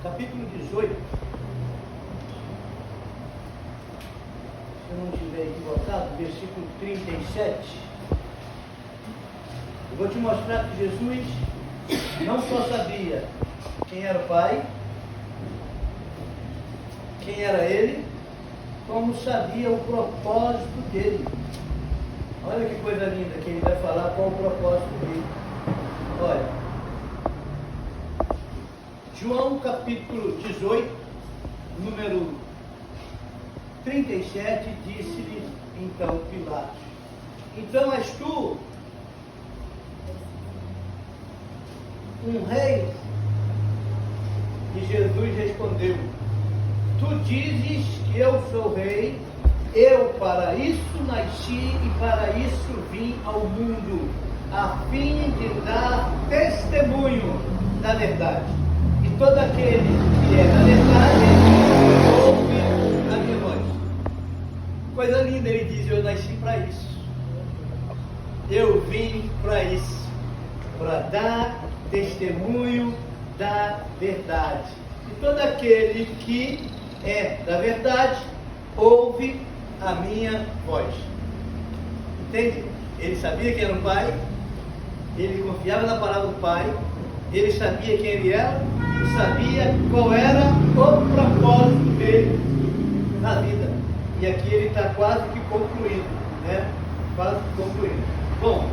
capítulo 18, se eu não estiver equivocado, versículo 37, eu vou te mostrar que Jesus não só sabia quem era o Pai, quem era Ele, como sabia o propósito dele. Olha que coisa linda que ele vai falar qual o propósito dele. Olha, João capítulo 18, número 37, disse-lhe então Pilatos: então és tu um rei? E Jesus respondeu: tu dizes que eu sou rei, eu para isso nasci e para isso vim ao mundo, a fim de dar testemunho da verdade. E todo aquele que é da verdade ouve a minha voz. Coisa linda, ele diz: eu nasci para isso, eu vim para isso, para dar testemunho da verdade. E todo aquele que é da verdade ouve a minha voz. Entende? Ele sabia que era um pai, ele confiava na palavra do pai, ele sabia quem ele era e sabia qual era o propósito dele na vida. E aqui ele está quase que concluindo, né? Quase que concluindo. Bom,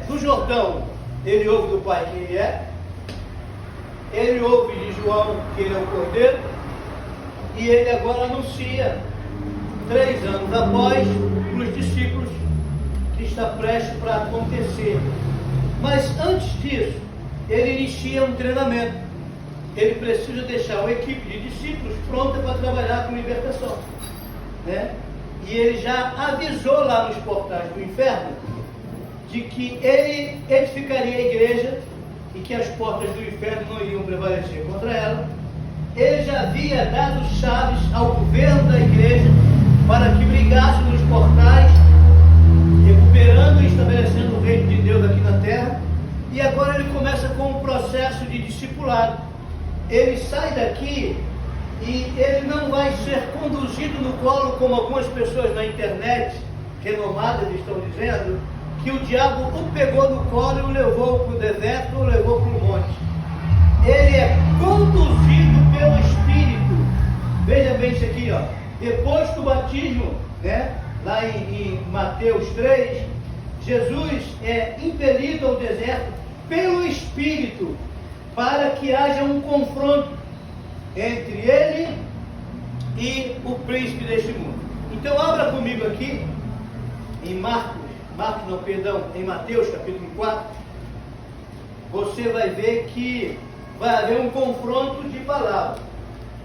do Jordão ele ouve do pai quem ele é, ele ouve de João que ele é o Cordeiro, e ele agora anuncia, 3 anos após, para os discípulos que está prestes para acontecer. Mas antes disso, ele inicia um treinamento. Ele precisa deixar uma equipe de discípulos pronta para trabalhar com libertação, né? E ele já avisou lá nos portais do inferno de que ele edificaria a igreja e que as portas do inferno não iriam prevalecer contra ela. Ele já havia dado chaves ao governo da igreja para que brigasse nos portais, recuperando e estabelecendo o reino de Deus aqui na terra. E agora ele começa com um processo de discipulado. Ele sai daqui e ele não vai ser conduzido no colo, como algumas pessoas na internet renomadas estão dizendo, que o diabo o pegou no colo e o levou para o deserto ou levou para o monte. Ele é conduzido pelo Espírito. Veja bem isso aqui, ó. Depois do batismo, né, lá em Mateus 3, Jesus é impelido ao deserto pelo Espírito para que haja um confronto entre ele e o príncipe deste mundo. Então abra comigo aqui em em Mateus capítulo 4, você vai ver que vai haver um confronto de palavras.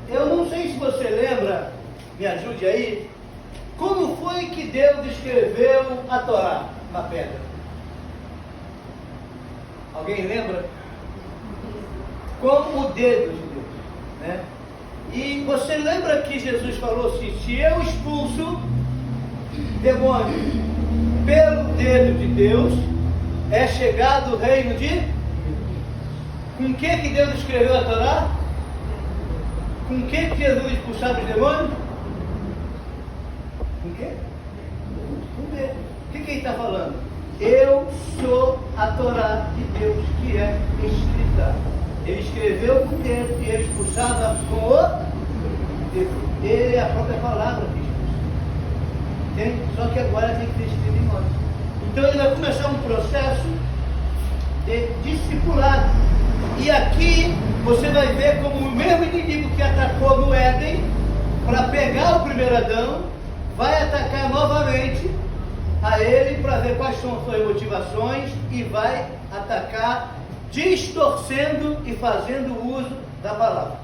Eu não sei se você lembra, me ajude aí, como foi que Deus escreveu a Torá na pedra? Alguém lembra? Com o dedo de Deus, né? E você lembra que Jesus falou assim: se eu expulso demônios pelo dedo de Deus, é chegado o reino de... Com que Deus escreveu a Torá? Com que Jesus expulsava os demônios? Com quê? Com o dedo. O que ele está falando? Eu sou a Torá de Deus que é escrita. Ele escreveu com o dedo e ele expulsava com o dedo. Ele é a própria palavra que expulsa. Entende? Só que agora tem que ter escrito em nós. Então ele vai começar um processo de discipulado. E aqui você vai ver como o mesmo inimigo que atacou no Éden para pegar o primeiro Adão vai atacar novamente a ele para ver quais são as suas motivações e vai atacar distorcendo e fazendo uso da palavra.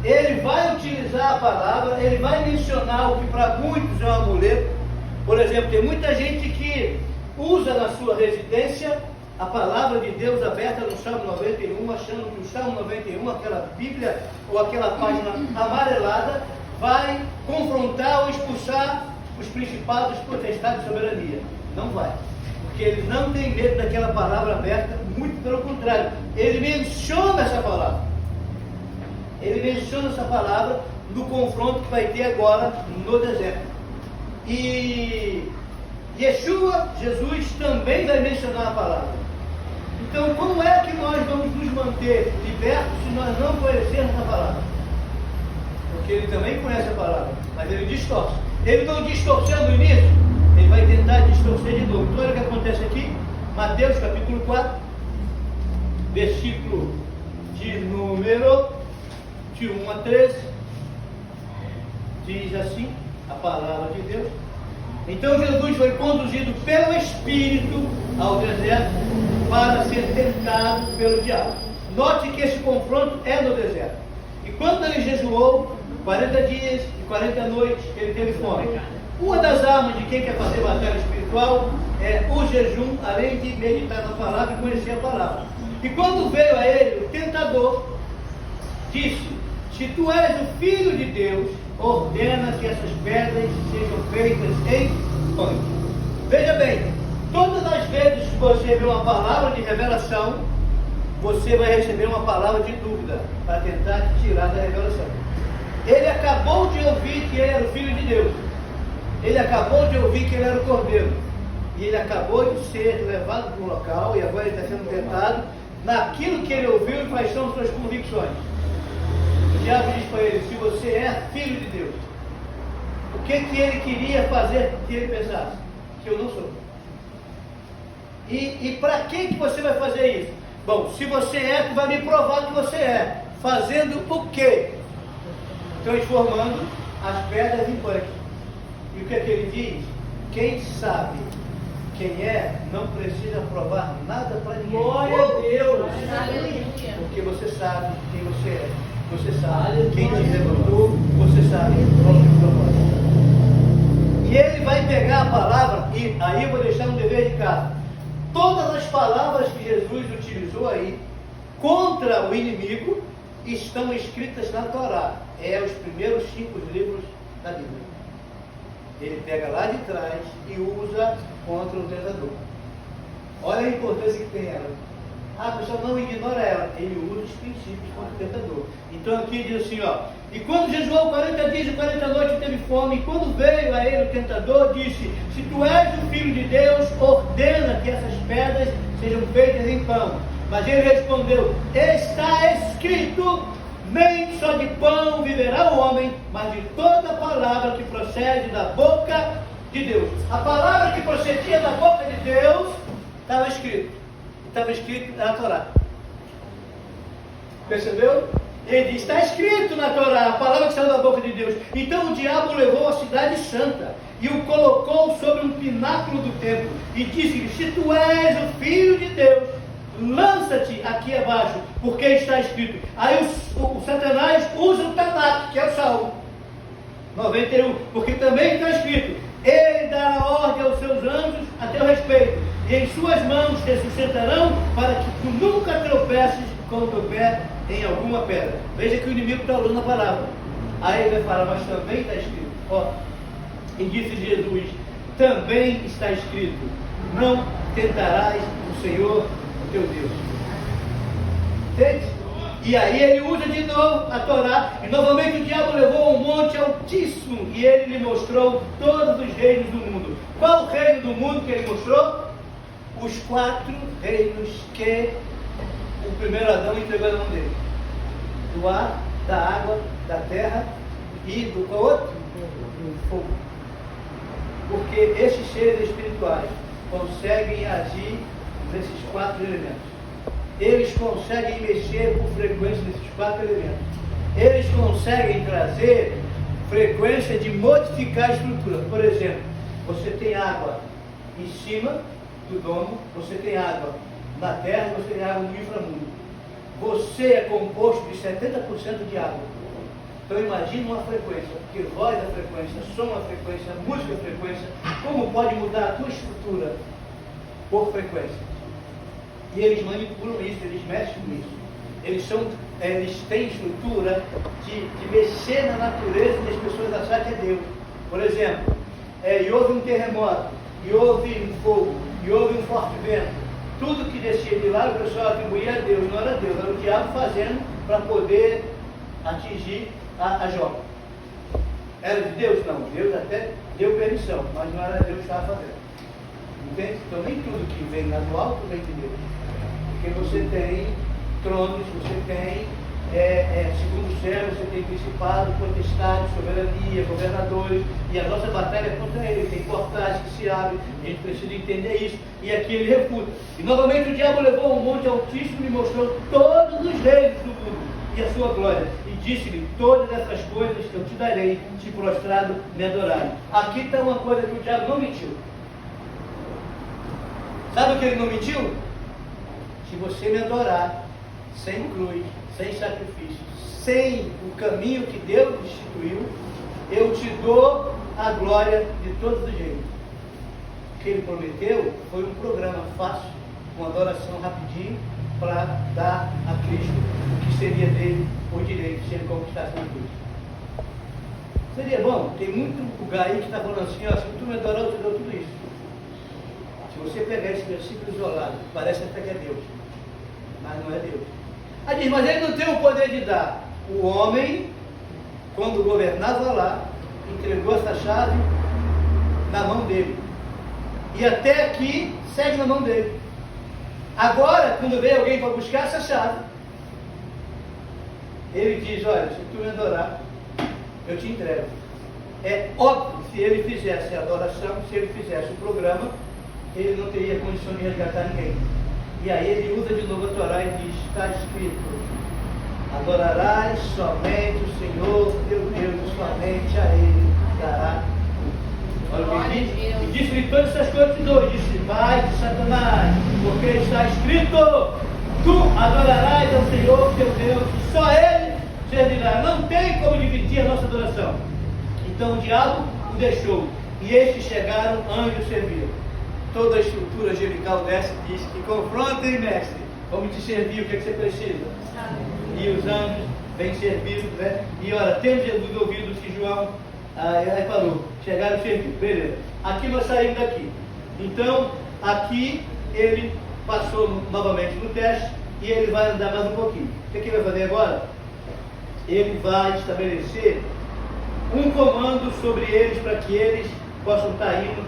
Ele vai utilizar a palavra, ele vai mencionar o que para muitos é um amuleto. Por exemplo, tem muita gente que usa na sua residência a palavra de Deus aberta no Salmo 91, achando que o Salmo 91, aquela Bíblia ou aquela página amarelada, vai confrontar ou expulsar os principados, potestades de soberania. Não vai. porque ele não tem medo daquela palavra aberta, muito pelo contrário, ele menciona essa palavra. Ele menciona essa palavra no confronto que vai ter agora no deserto. E Yeshua, Jesus, também vai mencionar a palavra. Então, como é que nós vamos nos manter libertos se nós não conhecermos a palavra? Porque ele também conhece a palavra, mas ele distorce. Ele não distorceu no início, ele vai tentar distorcer de novo. Então, olha o que acontece aqui, Mateus capítulo 4, versículo de número de 1 a 13, diz assim a palavra de Deus. Então Jesus foi conduzido pelo Espírito ao deserto para ser tentado pelo diabo. Note que esse confronto é no deserto. E quando ele jejuou 40 dias e 40 noites, ele teve fome. Uma das armas de quem quer fazer batalha espiritual é o jejum, além de meditar na palavra e conhecer a palavra. E quando veio a ele o tentador, disse: se tu és o Filho de Deus, ordena que essas pedras sejam feitas em pães. Veja bem, todas as vezes que você vê uma palavra de revelação, você vai receber uma palavra de dúvida para tentar te tirar da revelação. Ele acabou de ouvir que ele era o Filho de Deus. Ele acabou de ouvir que ele era o Cordeiro. E ele acabou de ser levado para um local e agora ele está sendo tentado naquilo que ele ouviu e quais são suas convicções. O diabo diz para ele: se você é Filho de Deus, o que ele queria fazer que ele pensasse? Que eu não sou. E para que você vai fazer isso? Bom, se você é, tu vai me provar que você é. Fazendo o quê? Transformando as pedras em pães. E o que ele diz? Quem sabe quem é, não precisa provar nada para ninguém. Glória a Deus! Porque você sabe quem você é. Você sabe quem te levantou. Você sabe qual é o propósito. E ele vai pegar a palavra, e aí eu vou deixar um dever de casa. Todas as palavras que Jesus utilizou aí contra o inimigo estão escritas na Torá. É os primeiros 5 livros da Bíblia. Ele pega lá de trás e usa contra o tentador. Olha a importância que tem ela. A pessoa não ignora ela, ele usa os princípios contra o tentador. Então aqui diz assim, ó: e quando jejuou 40 dias e 40 noites teve fome, e quando veio a ele o tentador, disse: se tu és o Filho de Deus, ordena que essas pedras sejam feitas em pão. Mas ele respondeu: está escrito, nem só de pão viverá o homem, mas de toda palavra que procede da boca de Deus. A palavra que procedia da boca de Deus estava escrito. Estava escrito na Torá. Percebeu? Ele diz: está escrito na Torá, a palavra que saiu da boca de Deus. Então o diabo levou a cidade santa e o colocou sobre um pináculo do templo e disse-lhe: se tu és o Filho de Deus, lança-te aqui abaixo, porque está escrito. Aí o Satanás usa o Tanakh, que é o Salmo 91, porque também está escrito: ele dará ordem aos seus anjos a teu respeito, e em suas mãos te sustentarão, para que tu nunca tropeces com o teu pé em alguma pedra. Veja que o inimigo está usando a palavra. Aí ele vai falar: mas também está escrito. Ó, e disse Jesus: também está escrito, não tentarás o Senhor teu Deus. Entende? E aí ele usa de novo a Torá, e novamente o diabo levou a um monte altíssimo, e ele lhe mostrou todos os reinos do mundo. Qual o reino do mundo que ele mostrou? Os 4 reinos que o primeiro Adão entregou na mão dele: do ar, da água, da terra e do outro? Do fogo. Porque esses seres espirituais conseguem agir nesses 4 elementos. Eles conseguem mexer com frequência nesses 4 elementos. Eles conseguem trazer frequência de modificar a estrutura. Por exemplo, você tem água em cima do domo, você tem água na terra, você tem água no inframundo. Você é composto de 70% de água. Então imagine uma frequência, porque voz é frequência, som é frequência, música é frequência. Como pode mudar a tua estrutura por frequência? E eles manipulam isso, eles mexem com isso. Eles têm estrutura de mexer na natureza e as pessoas acharem que é Deus. Por exemplo, e houve um terremoto, e houve um fogo, e houve um forte vento. Tudo que descia de lá, o pessoal atribuía a Deus, não era Deus, era o diabo fazendo para poder atingir a Jó. Era de Deus? Não, Deus até deu permissão, mas não era Deus que estava fazendo. Entende? Então nem tudo que vem lá do alto vem de Deus. Porque você tem tronos, você tem segundo o céu, você tem principado, potestade, soberania, governadores, e a nossa batalha é contra ele. Tem portais que se abrem, a gente precisa entender isso, e aqui ele refuta. E novamente o diabo levou um monte altíssimo e mostrou todos os reinos do mundo e a sua glória, e disse-lhe: todas essas coisas eu te darei, se prostrado me adorarem. Aqui está uma coisa que o diabo não mentiu. Sabe o que ele não mentiu? Se você me adorar sem cruz, sem sacrifício, sem o caminho que Deus instituiu, eu te dou a glória de todos os reinos. O que ele prometeu foi um programa fácil, uma adoração rapidinho, para dar a Cristo o que seria dele o direito, se ele conquistasse a cruz. Seria bom, tem muito lugar aí que está falando assim: ó, se tu me adorar, eu te dou tudo isso. Se você pegar esse versículo isolado, parece até que é Deus, mas não é Deus. Aí diz: mas ele não tem o poder de dar. O homem, quando governava lá, entregou essa chave na mão dele, e até aqui segue na mão dele. Agora, quando vem alguém para buscar essa chave, ele diz: olha, se tu me adorar, eu te entrego. É óbvio que se ele fizesse a adoração, se ele fizesse o programa, ele não teria condição de resgatar ninguém. E aí ele usa de novo a Torá e diz: está escrito: adorarás somente o Senhor teu Deus, e somente a Ele dará. Olha o que diz. E disse-lhe todas essas coisas de novo. Disse: vai de Satanás, porque está escrito: tu adorarás ao Senhor teu Deus, e só Ele servirá. Não tem como dividir a nossa adoração. Então o diabo o deixou, e estes chegaram, anjos serviram. Toda a estrutura angelical desce e diz: que confrontem, mestre, vamos te servir, o que é que você precisa? E os anjos vêm servir, né? E olha, temos os ouvidos que João aí falou, chegaram a servir, beleza. Aqui nós saímos daqui. Então, aqui ele passou novamente no teste e ele vai andar mais um pouquinho. O que ele vai fazer agora? Ele vai estabelecer um comando sobre eles para que eles possam estar indo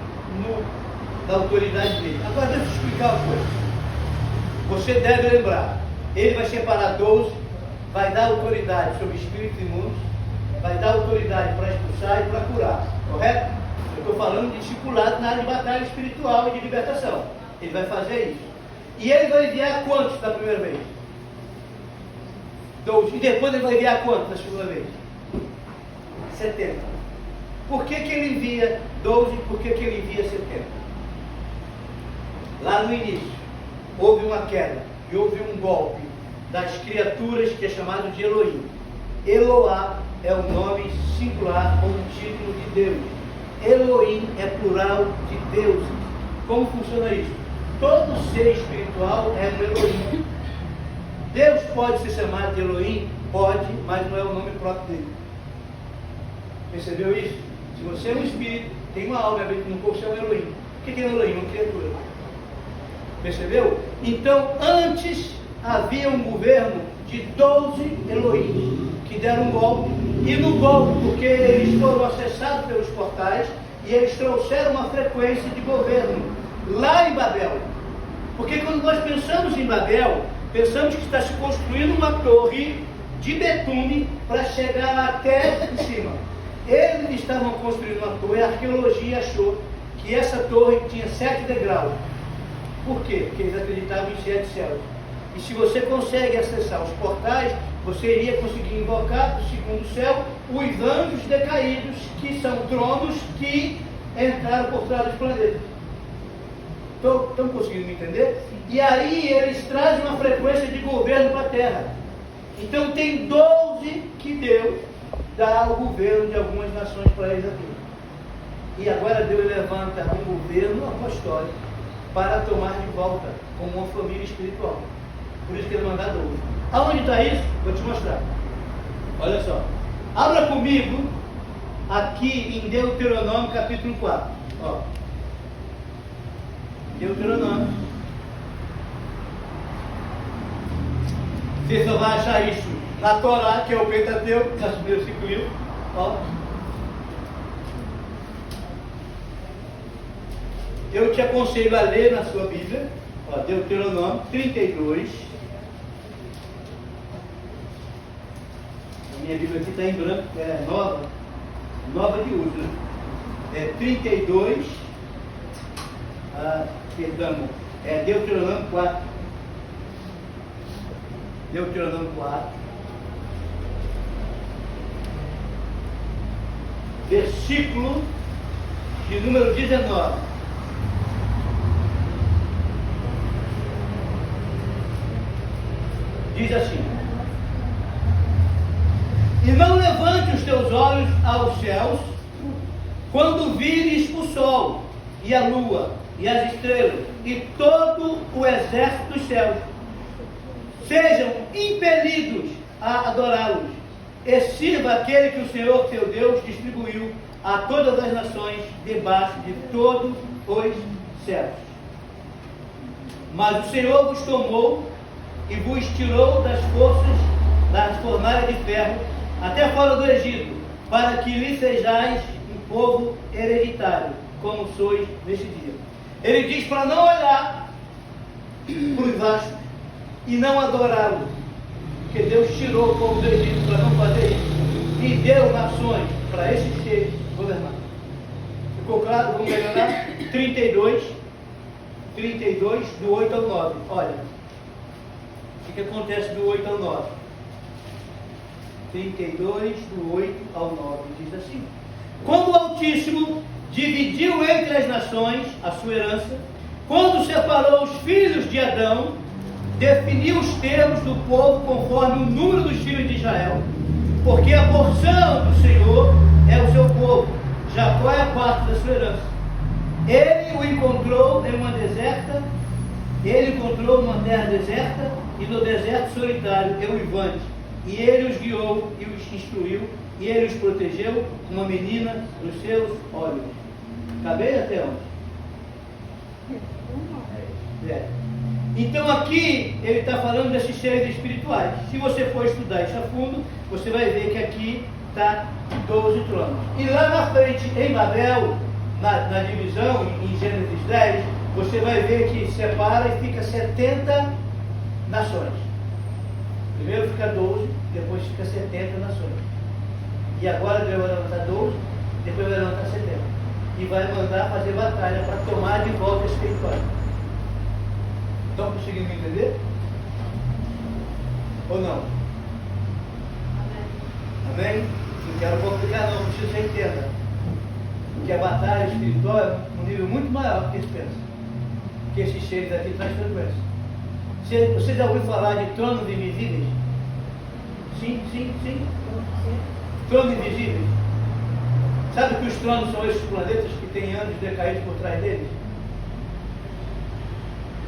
na autoridade dele. Agora deixa eu explicar uma coisa. Você deve lembrar, ele vai separar 12, vai dar autoridade sobre espíritos imundos, vai dar autoridade para expulsar e para curar, correto? Eu estou falando de discipulado na área de batalha espiritual e de libertação. Ele vai fazer isso. E ele vai enviar quantos da primeira vez? 12. E depois ele vai enviar quantos da segunda vez? 70. Por que ele envia 12 e por que ele envia 70? Lá no início, houve uma queda e houve um golpe das criaturas que é chamado de Elohim. Eloá é o nome singular ou um título de Deus. Elohim é plural de deuses. Como funciona isso? Todo ser espiritual é um Elohim. Deus pode ser chamado de Elohim? Pode, mas não é o nome próprio dele. Percebeu isso? Se você é um espírito, tem uma alma, no corpo você é um Elohim. O que é Elohim? Uma criatura. Percebeu? Então, antes havia um governo de 12 Elohim que deram um golpe, e no golpe, porque eles foram acessados pelos portais e eles trouxeram uma frequência de governo lá em Babel. Porque quando nós pensamos em Babel, pensamos que está se construindo uma torre de betume para chegar até em cima. Eles estavam construindo uma torre, a arqueologia achou que essa torre tinha 7 degraus. Por quê? Porque eles acreditavam em 7 céus. E se você consegue acessar os portais, você iria conseguir invocar do segundo céu os anjos decaídos, que são tronos que entraram por trás dos planetas. Estão conseguindo me entender? E aí eles trazem uma frequência de governo para a Terra. Então tem 12 que Deus dá o governo de algumas nações para eles aqui. E agora Deus levanta um governo apostólico para tomar de volta como uma família espiritual. Por isso que ele manda 12. Aonde está isso? Vou te mostrar. Olha só. Abra comigo aqui em Deuteronômio capítulo 4. Ó. Deuteronômio. Você só vai achar isso na Torá, que é o Pentateuco, nos primeiros 5 livros. Ó. Eu te aconselho a ler na sua Bíblia, ó, Deuteronômio 32. A minha Bíblia aqui está em branco, é nova de uso, né? É 32, perdão, é Deuteronômio 4. Deuteronômio 4. Versículo de número 19. Diz assim: e não levante os teus olhos aos céus, quando vires o sol, e a lua, e as estrelas, e todo o exército dos céus, sejam impelidos a adorá-los, e sirva aquele que o Senhor teu Deus distribuiu a todas as nações debaixo de todos os céus. Mas o Senhor vos tomou e vos tirou das fornalhas de ferro até fora do Egito, para que lhe sejais um povo hereditário, como sois neste dia. Ele diz para não olhar para os astros e não adorá-lo, porque Deus tirou o povo do Egito para não fazer isso, e deu nações para esses seres governar. Ficou claro? Vamos melhorar? 32, do 8 ao 9. Olha, o que acontece do 8 ao 9? 32, do 8 ao 9, diz assim: quando o Altíssimo dividiu entre as nações a sua herança, quando separou os filhos de Adão, definiu os termos do povo conforme o número dos filhos de Israel, porque a porção do Senhor é o seu povo, Jacó é a parte da sua herança. Ele o encontrou em uma deserta, ele encontrou numa terra deserta e no deserto solitário, em Uivante. E ele os guiou e os instruiu, e ele os protegeu como uma menina nos seus olhos. Acabei até onde? Então aqui ele está falando desses seres espirituais. Se você for estudar isso a fundo, você vai ver que aqui está 12 tronos. E lá na frente, em Babel, na divisão, em Gênesis 10, você vai ver que separa e fica 70 nações. Primeiro fica 12, depois fica 70 nações. E agora Deus vai levantar 12, depois vai levantar 70. E vai mandar fazer batalha para tomar de volta esse território. Estão conseguindo me entender? Ou não? Amém? Não quero complicar não, preciso que você entenda. Que a batalha espiritual é um nível muito maior do que se pensa. Que esses seres aqui traz frequência. Você já ouviu falar de tronos invisíveis? Sim. Tronos invisíveis. Sabe que os tronos são esses planetas que têm anos decaídos por trás deles?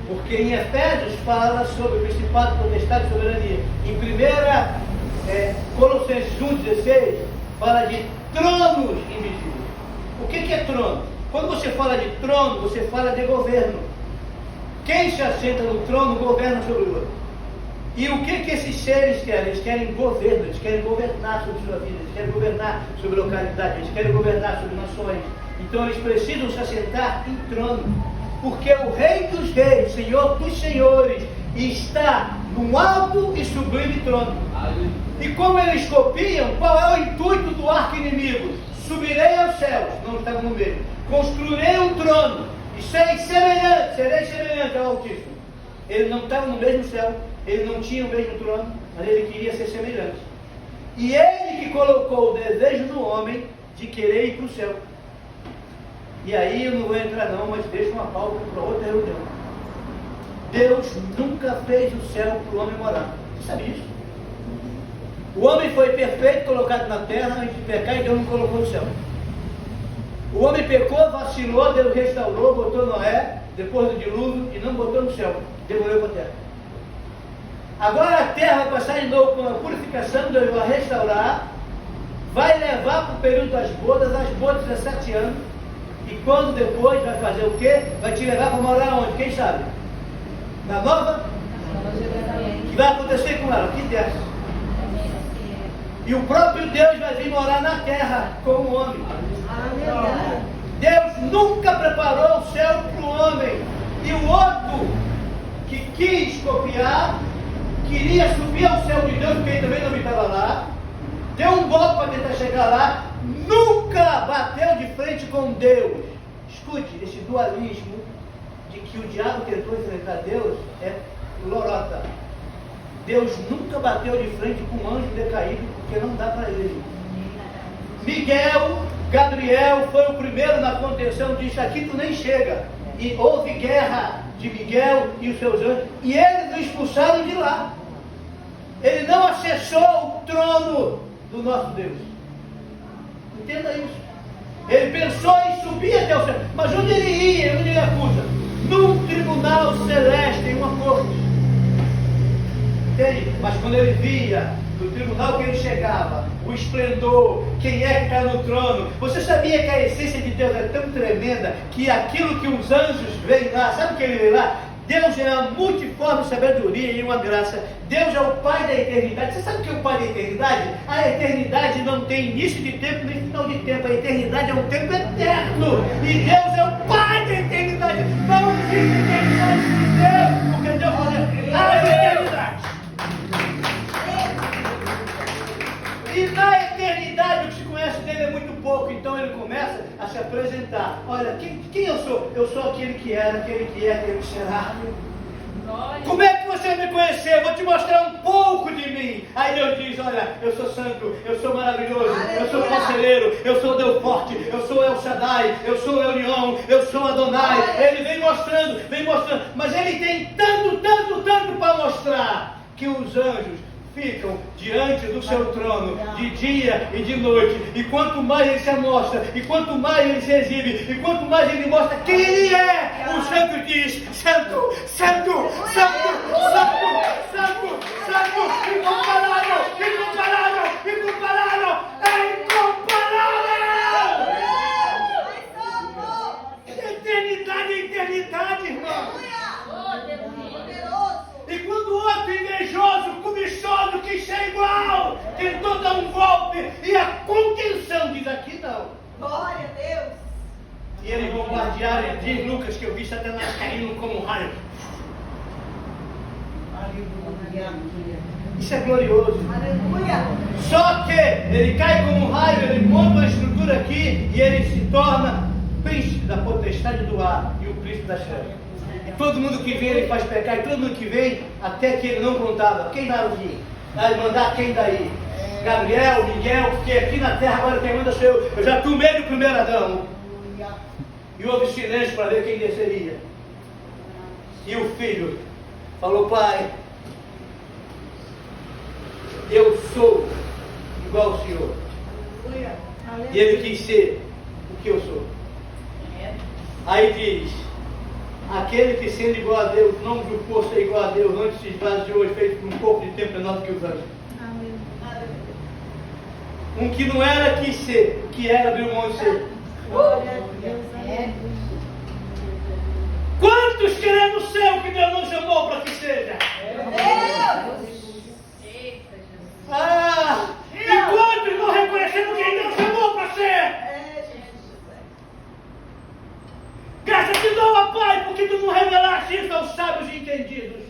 Porque em Efésios fala sobre o principado, potestade e soberania. Em 1 Colossenses 1,16 fala de tronos invisíveis. O que é trono? Quando você fala de trono, você fala de governo. Quem se assenta no trono governa sobre o outro. E o que esses seres querem? Eles querem governo, eles querem governar sobre sua vida, eles querem governar sobre localidade, eles querem governar sobre nações. Então eles precisam se assentar em trono, porque o Rei dos Reis, Senhor dos Senhores, está num alto e sublime trono. E como eles copiam, qual é o intuito do arco inimigo? Subirei aos céus, não estava no meio, construirei um trono, e serei semelhante ao Altíssimo. Ele não estava no mesmo céu, ele não tinha o mesmo trono, mas ele queria ser semelhante. E ele que colocou o desejo no homem de querer ir para o céu. E aí eu não vou entrar não, mas deixa uma pauta para outra reunião. Deus nunca fez o céu para o homem morar. Você sabe isso? O homem foi perfeito, colocado na terra, antes de pecar, e Deus não colocou no céu. O homem pecou, vacilou, Deus restaurou, botou Noé, depois do dilúvio, e não botou no céu, devolveu para a terra. Agora a terra vai passar de novo por uma purificação, Deus vai restaurar, vai levar para o período das bodas é 7 anos, E quando depois vai fazer o quê? Vai te levar para morar onde? Quem sabe? Na nova? O que vai acontecer com ela? O que desce? E o próprio Deus vai vir morar na terra como homem. Deus nunca preparou o céu para o homem. E o outro que quis copiar, queria subir ao céu de Deus, porque ele também não estava lá, deu um golpe para tentar chegar lá, nunca bateu de frente com Deus. Escute, esse dualismo de que o diabo tentou enfrentar Deus é lorota. Deus nunca bateu de frente com um anjo decaído, porque não dá para ele. Miguel, Gabriel foi o primeiro na contenção, disse: aqui tu nem chega. E houve guerra de Miguel e os seus anjos, e eles o expulsaram de lá. Ele não acessou o trono do nosso Deus. Entenda isso. Ele pensou em subir até o céu, mas onde ele ia, onde ele acusa? Num tribunal celeste, em uma corte. Entende? Mas quando ele via do tribunal que ele chegava, o esplendor, quem é que está no trono, você sabia que a essência de Deus é tão tremenda que aquilo que os anjos veem lá, sabe o que ele vê lá? Deus é uma multiforme sabedoria e uma graça. Deus é o Pai da eternidade. Você sabe o que é o Pai da eternidade? A eternidade não tem início de tempo nem final de tempo. A eternidade é um tempo eterno. E Deus é o Pai da eternidade. Não existe eternidade de Deus, porque Deus é a eternidade. E na eternidade o que se conhece dele é muito pouco. Então ele começa a se apresentar. Olha, quem eu sou? Eu sou aquele que era, aquele que é, aquele que será. Como é que você me conheceu? Vou te mostrar um pouco de mim. Aí Deus diz: olha, eu sou santo, eu sou maravilhoso, eu sou conselheiro, eu sou Deus forte, eu sou El Shaddai, eu sou Elion, eu sou Adonai. Ele vem mostrando, mas ele tem tanto para mostrar, que os anjos ficam diante do seu trono de dia e de noite, e quanto mais ele se amostra, e quanto mais ele se exibe, e quanto mais ele mostra quem ele é, o santo diz: santo, santo, santo, santo, santo, santo, incomparável, incomparável, incomparável, incomparável. Eternidade é eternidade, irmão. E quando o outro invejoso, cobiçoso, quis ser igual, tentou dar um golpe, e a contenção diz: aqui não. Glória a Deus. E eles bombardearam, e diz Lucas que eu vi Satanás caindo como um raio. Isso é glorioso. Aleluia. Só que ele cai como um raio, ele monta uma estrutura aqui, e ele se torna príncipe da potestade do ar e o príncipe das trevas. E todo mundo que vem ele faz pecar, e todo mundo que vem, até que ele não contava. Quem vai ouvir? Vai mandar quem daí? Gabriel, Miguel, porque aqui na terra agora quem manda sou eu. Eu já tomei do primeiro Adão. E houve silêncio para ver quem desceria. E o filho falou: pai, eu sou igual ao Senhor. E ele quis ser o que eu sou. Aí diz: aquele que sendo igual a Deus, não julgou ser igual a Deus, antes se esvaziou e fez por um pouco de tempo menor do que os anjos. Um que não era, quis ser, que era, abriu mão de ser. Quantos queremos ser o que Deus não chamou para que seja? E quantos não reconhecendo quem Deus chamou para ser? Graças te dou, ó Pai, porque tu não revelaste isso aos sábios e entendidos.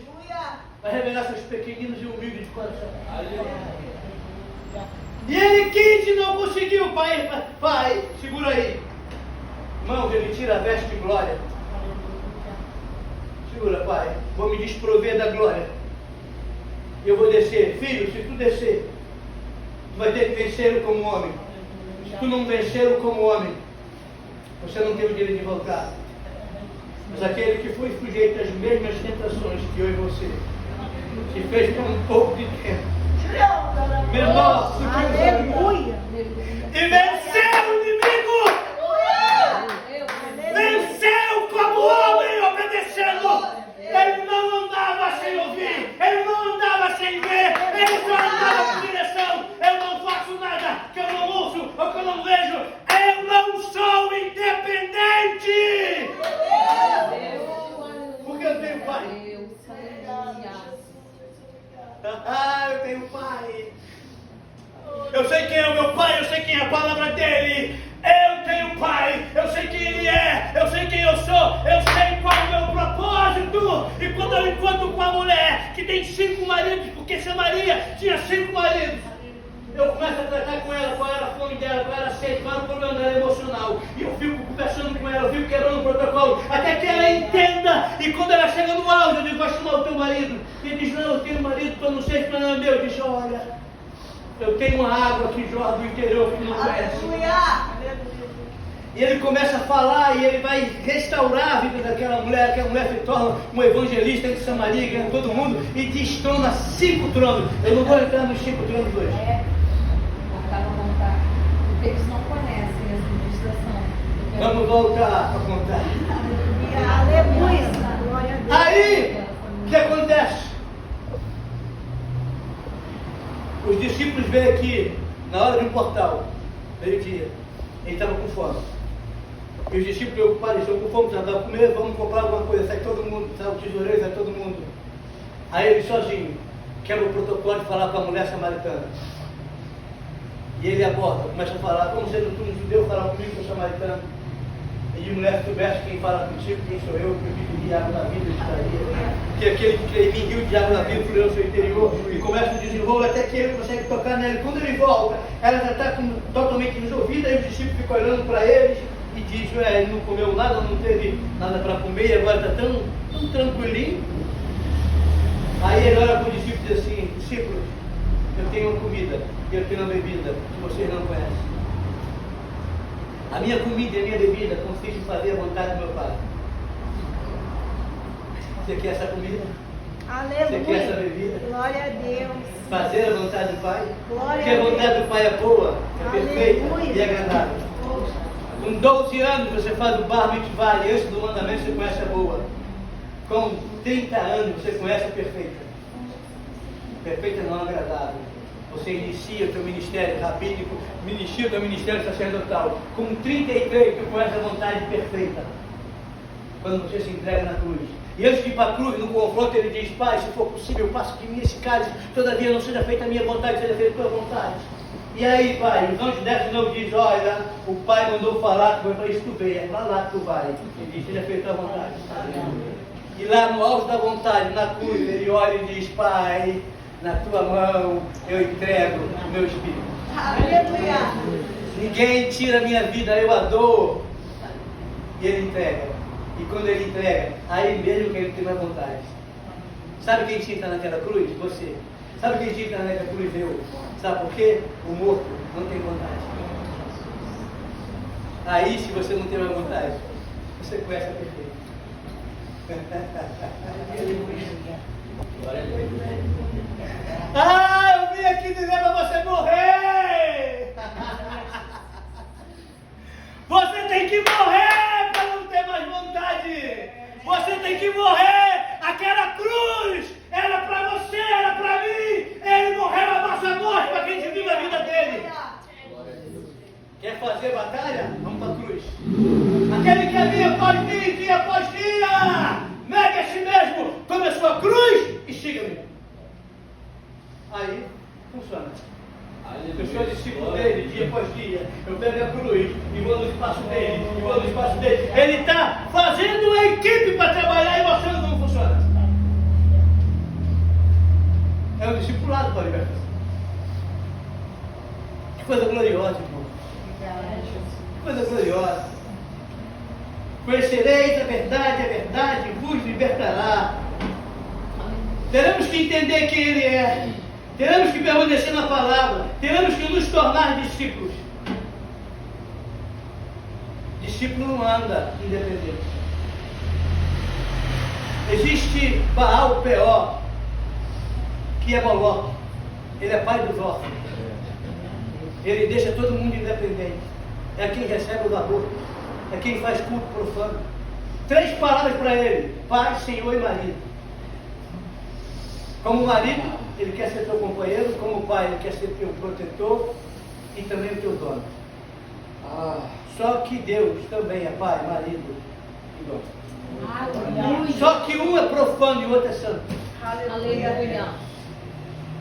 Vai revelar seus pequeninos e humildes de coração. E ele quis e não conseguiu. Pai, segura aí. Irmãos, ele tira a veste de glória. Segura, pai. Vou me desprover da glória. Eu vou descer. Filho, se tu descer, tu vai ter que vencê-lo como homem. Se tu não vencê-lo como homem, você não tem o direito de voltar. Mas aquele que foi sujeito às mesmas tentações que eu e você, se fez por um pouco de tempo, menor, Aleluia. e venceu o inimigo. Venceu como homem, obedecendo. Ele não andava sem ouvir, ele não andava sem ver, ele só andava com direção. Eu não faço nada que eu não ouço ou que eu não vejo. Eu não sou independente. tenho pai. Eu sei quem é o meu pai, eu sei quem é a palavra dele. Eu tenho pai, eu sei quem ele é, eu sei quem eu sou, eu sei qual é o meu propósito. E quando eu encontro com a mulher que tem 5 maridos, porque Samaria tinha 5 maridos, eu começo a tratar com ela, qual era a fome dela, qual era a sede, qual era o problema dela emocional. E eu fico conversando com ela, eu fico quebrando o protocolo, até que ela entenda. E quando ela chega no auge, eu digo, vai chamar o teu marido. E ele diz, não, eu tenho marido, eu não sei se não é meu. Eu disse, olha, eu tenho uma água que jorra do interior que não conhece. E ele começa a falar e ele vai restaurar a vida daquela mulher, que a mulher se torna um evangelista em Samaria, ganha todo mundo e destrona 5 tronos. Eu não vou entrar nos 5 tronos hoje. Porque eles não conhecem essa administração. Vamos voltar para contar. Aleluia. Glória a Deus. Aí, o que acontece? Os discípulos veio aqui, na hora de um portal, meio-dia. Ele estava com fome. E os discípulos preocupados, estão com fome, precisam comer, vamos comprar alguma coisa. Sai todo mundo, sai o tesoureiro, sai todo mundo. Aí ele sozinho, quebra o protocolo de falar com a mulher samaritana. E ele aborda, começa a falar, como sendo tu um judeu, falar comigo, que eu sou samaritano. E de mulher, se soubesse quem fala contigo, quem sou eu, que eu vivo de água da vida, estaria. Que aquele que crê em mim, rio de água da vida, fluiu no seu interior. E começa o desenrolo até que ele consegue tocar nela. E quando ele volta, ela já está totalmente resolvida. E o discípulo fica olhando para eles e diz, ele não comeu nada, não teve nada para comer, e agora está tão tranquilinho. Aí ele olha para o discípulo e diz assim, discípulo, eu tenho uma comida, eu tenho uma bebida que vocês não conhecem. A minha comida e a minha bebida consiste em fazer a vontade do meu Pai. Você quer essa comida? Aleluia. Você quer essa bebida? Glória a Deus. Fazer a vontade do Pai? Glória Porque a a vontade do Pai é boa, é perfeita Aleluia. e agradável. Com 12 anos você faz o bar mitzvah e antes do mandamento você conhece a boa. Com 30 anos você conhece a perfeita. Perfeita não agradável. Você inicia o teu ministério rabínico, inicia o teu ministério sacerdotal. Com 33 você conhece a vontade perfeita. Quando você se entrega na cruz. E antes de ir para a cruz, no confronto, ele diz, Pai, se for possível, passe de mim esse cálice, todavia não seja feita a minha vontade, seja feita a tua vontade. E aí, Pai, os anjos descem de novo e dizem, olha, o Pai mandou falar, foi para isso que tu veio, é para lá que tu vai. Ele diz, seja feita a tua vontade. E lá no auge da vontade, na cruz, ele olha e diz, Pai, na tua mão eu entrego o meu espírito. Aleluia. Ninguém tira a minha vida, eu a dou. E ele entrega. E quando ele entrega, aí mesmo que ele tem mais vontade. Sabe quem tinha que estar naquela cruz? Você. Sabe quem tinha que estar naquela cruz? Eu. Sabe por quê? O morto não tem vontade. Aí, se você não tem mais vontade, você conhece a perfeita. Ah, eu vim aqui dizer para você morrer! Você tem que morrer para não ter mais vontade! Você tem que morrer! Aquela cruz era para você, era para mim! Ele morreu a nossa morte para que a gente viva a vida dele! Quer fazer batalha? Vamos para a cruz! Aquele que é minha após dia após dia! Negue a si mesmo! Tome a sua cruz e siga-me! Aí funciona. Eu sou discípulo dele dia após dia. Eu pego a cruz e vou no espaço dele. E vou no espaço dele. Ele está fazendo uma equipe para trabalhar e mostrando como funciona. É um discipulado para a libertação. Que coisa gloriosa, irmão. Que coisa gloriosa. Conhecereis a verdade vos libertará. Teremos que entender quem Ele é. Teremos que permanecer na palavra. Teremos que nos tornar discípulos. Discípulo não anda independente. Existe Baal Peor, que é Moloque. Ele é pai dos órfãos. Ele deixa todo mundo independente. É quem recebe o labor. É quem faz culto profano. 3 palavras para ele: Pai, Senhor e marido. Como marido, ele quer ser teu companheiro. Como pai, ele quer ser teu protetor e também o teu dono. Só que Deus também é pai, marido e dono. Aleluia. Só que um é profano e o outro é santo. Aleluia.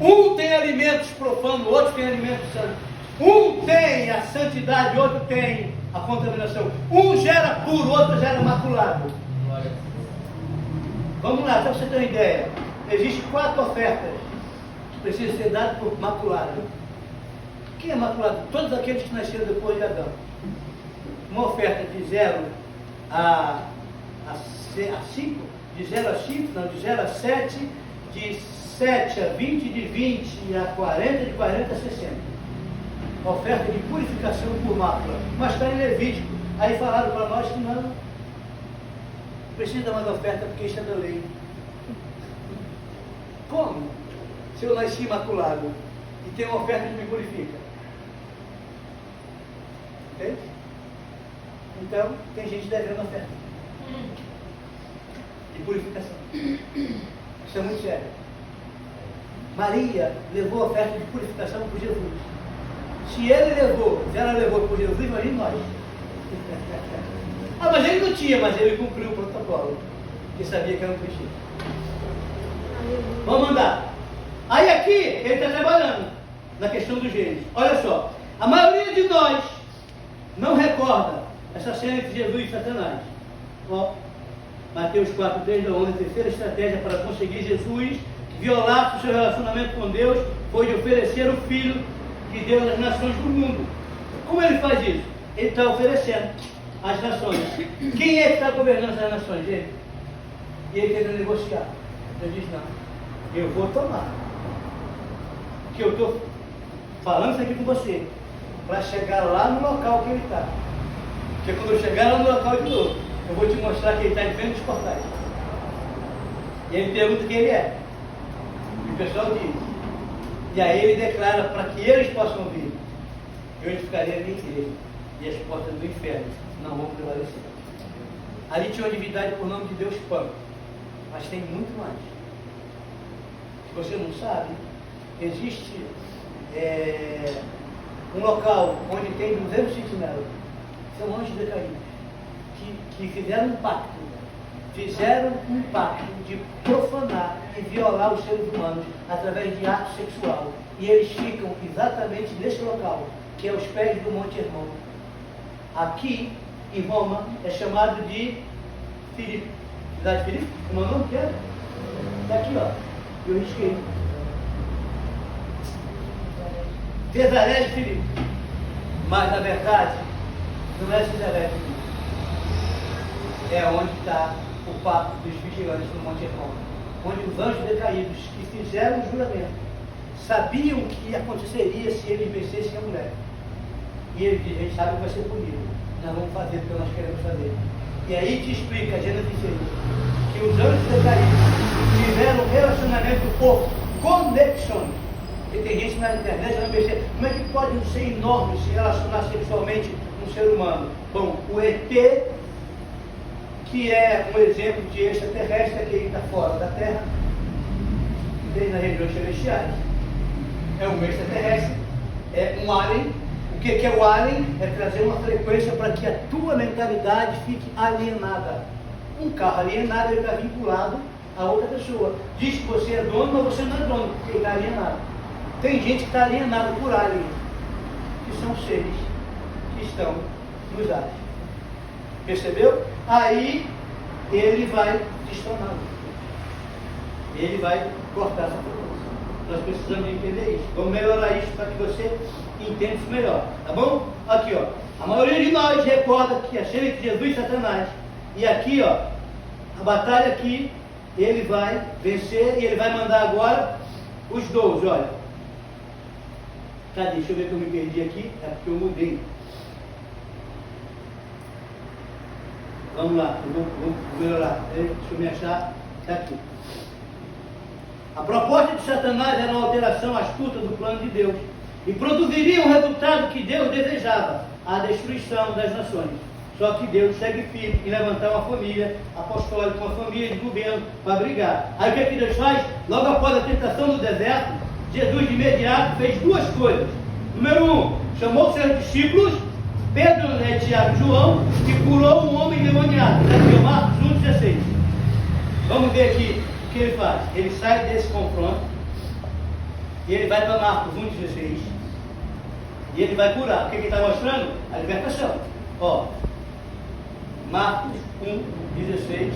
Um tem alimentos profanos, outro tem alimentos santos. Um tem a santidade, outro tem a contaminação. Um gera puro, outro gera maculado. Vamos lá, para você ter uma ideia. Existem 4 ofertas que precisam ser dadas por maculado. Quem é maculado? Todos aqueles que nasceram depois de Adão. Uma oferta de 0 a 5, de 0 a 5, não, de 0 a 7, de 7 a 20, de 20 a 40, de 40 a 60. Oferta de purificação por mácula. Mas está em Levítico. Aí falaram para nós que não precisa mais oferta porque isso é da lei. Como? Se eu nasci imaculado e tem uma oferta que me purifica. Entende? Então, tem gente devendo oferta de purificação. Isso é muito sério. Maria levou a oferta de purificação por Jesus. Se ele levou, se ela levou por Jesus, imagine nós. Ah, mas ele não tinha, mas ele cumpriu o protocolo. Porque sabia que era um Cristo. Vamos andar. Aí aqui, ele está trabalhando na questão dos gêneros. Olha só, a maioria de nós não recorda essa cena entre Jesus e Satanás. Ó, Mateus 4, 3 a 11, a terceira estratégia para conseguir Jesus violar o seu relacionamento com Deus foi de oferecer o Filho que deu às nações do mundo. Como ele faz isso? Ele está oferecendo às nações. Quem é que está governando as nações? Ele. E ele tenta negociar. Ele diz, não, eu vou tomar. Que eu estou falando isso aqui com você, para chegar lá no local que ele está. Porque quando eu chegar lá no local de novo, eu vou te mostrar que ele está em frente dos portais. E ele pergunta quem ele é. E o pessoal diz. E aí ele declara para que eles possam vir. Eu edificarei a minha igreja. E as portas do inferno não vão prevalecer. Ali tinha uma divindade por nome de Deus Pan. Mas tem muito mais. Se você não sabe, existe um local onde tem 200 sentinelas. São anjos decaídos. Que fizeram um pacto. Fizeram um pacto de profanar e violar os seres humanos através de ato sexual. E eles ficam exatamente nesse local, que é aos pés do Monte Hermon. Aqui, em Roma, é chamado de Filipe. Cidade de Filipe? Como é o nome que é? Está aqui, ó. Eu risquei. Cesaré de Filipe. Mas, na verdade, não é Cesaré de Filipe. É onde está o papo dos vigilantes no Monte Hermon, onde os anjos decaídos que fizeram o juramento sabiam o que aconteceria se eles vencessem a mulher. E ele diz, a gente sabe que vai ser punido. Nós vamos fazer o que nós queremos fazer. E aí te explica, Gênesis 6, que os anjos decaídos tiveram um relacionamento por conexões. E tem gente na internet não percebe como é que pode um ser enorme se relacionar sexualmente com um ser humano. Bom, o ET, que é um exemplo de extraterrestre, que está fora da Terra, vem nas regiões celestiais. É um extraterrestre, é um alien. O que é o alien? É trazer uma frequência para que a tua mentalidade fique alienada. Um carro alienado, ele está vinculado a outra pessoa. Diz que você é dono, mas você não é dono, porque ele está alienado. Tem gente que está alienada por aliens, que são seres que estão nos ares. Percebeu? Aí ele vai destronar. Ele vai cortar essa frequência. Nós precisamos entender isso. Vamos melhorar isso para que você entenda isso melhor. Tá bom? Aqui, ó. A maioria de nós recorda que a cena entre Jesus e Satanás. E aqui, ó, a batalha aqui, ele vai vencer e ele vai mandar agora os 12, olha. Cadê? Deixa eu ver que eu me perdi aqui. É porque eu mudei. Vamos lá, vou melhorar. Deixa eu me achar. Está aqui. A proposta de Satanás era uma alteração astuta do plano de Deus e produziria um resultado que Deus desejava, a destruição das nações. Só que Deus segue firme em levantar uma família apostólica, uma família de governo para brigar. Aí o que é que Deus faz? Logo após a tentação do deserto, Jesus de imediato fez 2 coisas. Número 1, chamou os seus discípulos, Pedro, Tiago e João, e curou um homem endemoniado. Marcos 1,16. Vamos ver aqui o que ele faz. Ele sai desse confronto E ele vai para Marcos 1,16. E ele vai curar. O que ele está mostrando? A libertação. Ó, Marcos 1,16.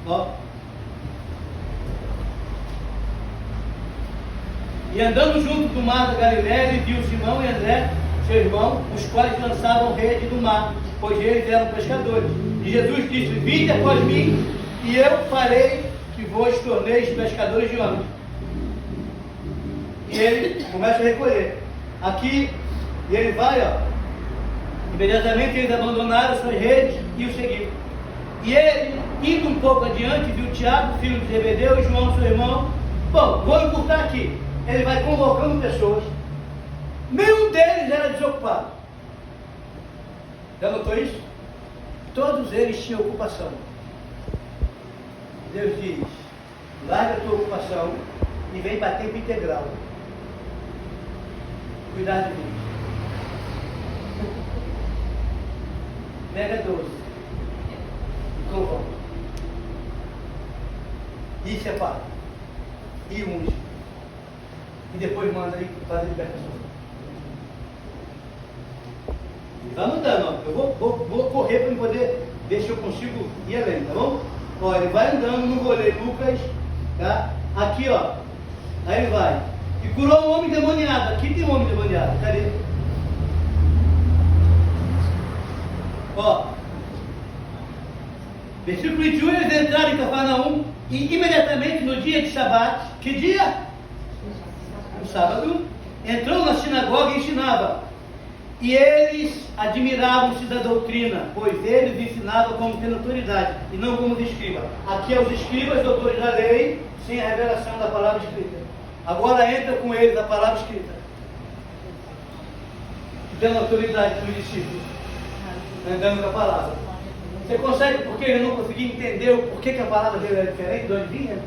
Ó. E andando junto do mar da Galiléia, ele viu Simão e André, seu irmão, os quais lançavam rede no mar, pois eles eram pescadores. E Jesus disse: vinde após mim, e eu farei que vos torneis pescadores de homens. E ele começa a recolher. Aqui, e ele vai, ó. Imediatamente eles abandonaram suas redes e o seguiram. E ele, indo um pouco adiante, viu Tiago, filho de Zebedeu, e João, seu irmão. Bom, vou encurtar aqui. Ele vai convocando pessoas. Nenhum deles era desocupado. Já notou isso? Todos eles tinham ocupação. Deus diz: larga a tua ocupação e vem para tempo integral. Cuidar de Deus. Pega 12. E convoca. E separa. E unge. E depois manda aí para a libertação. Está andando, ó. Eu vou correr para poder ver se eu consigo ir além, tá bom? Ó, ele vai andando, não vou ler Lucas, tá? Aqui, ó. Aí ele vai. E curou um homem demoniado. Aqui tem um homem demoniado. Cadê? Ó. Versículo 21, eles entraram em Cafarnaum e imediatamente no dia de Shabat, que dia? No sábado, entrou na sinagoga e ensinava. E eles admiravam-se da doutrina, pois eles ensinavam como tendo autoridade, e não como os escribas. Aqui é os escribas, doutores da lei, sem a revelação da palavra escrita. Agora entra com eles a palavra escrita, dando autoridade para os discípulos, andando com a palavra. Você consegue, porque ele não conseguia entender o porquê que a palavra dele era diferente, de onde vinha?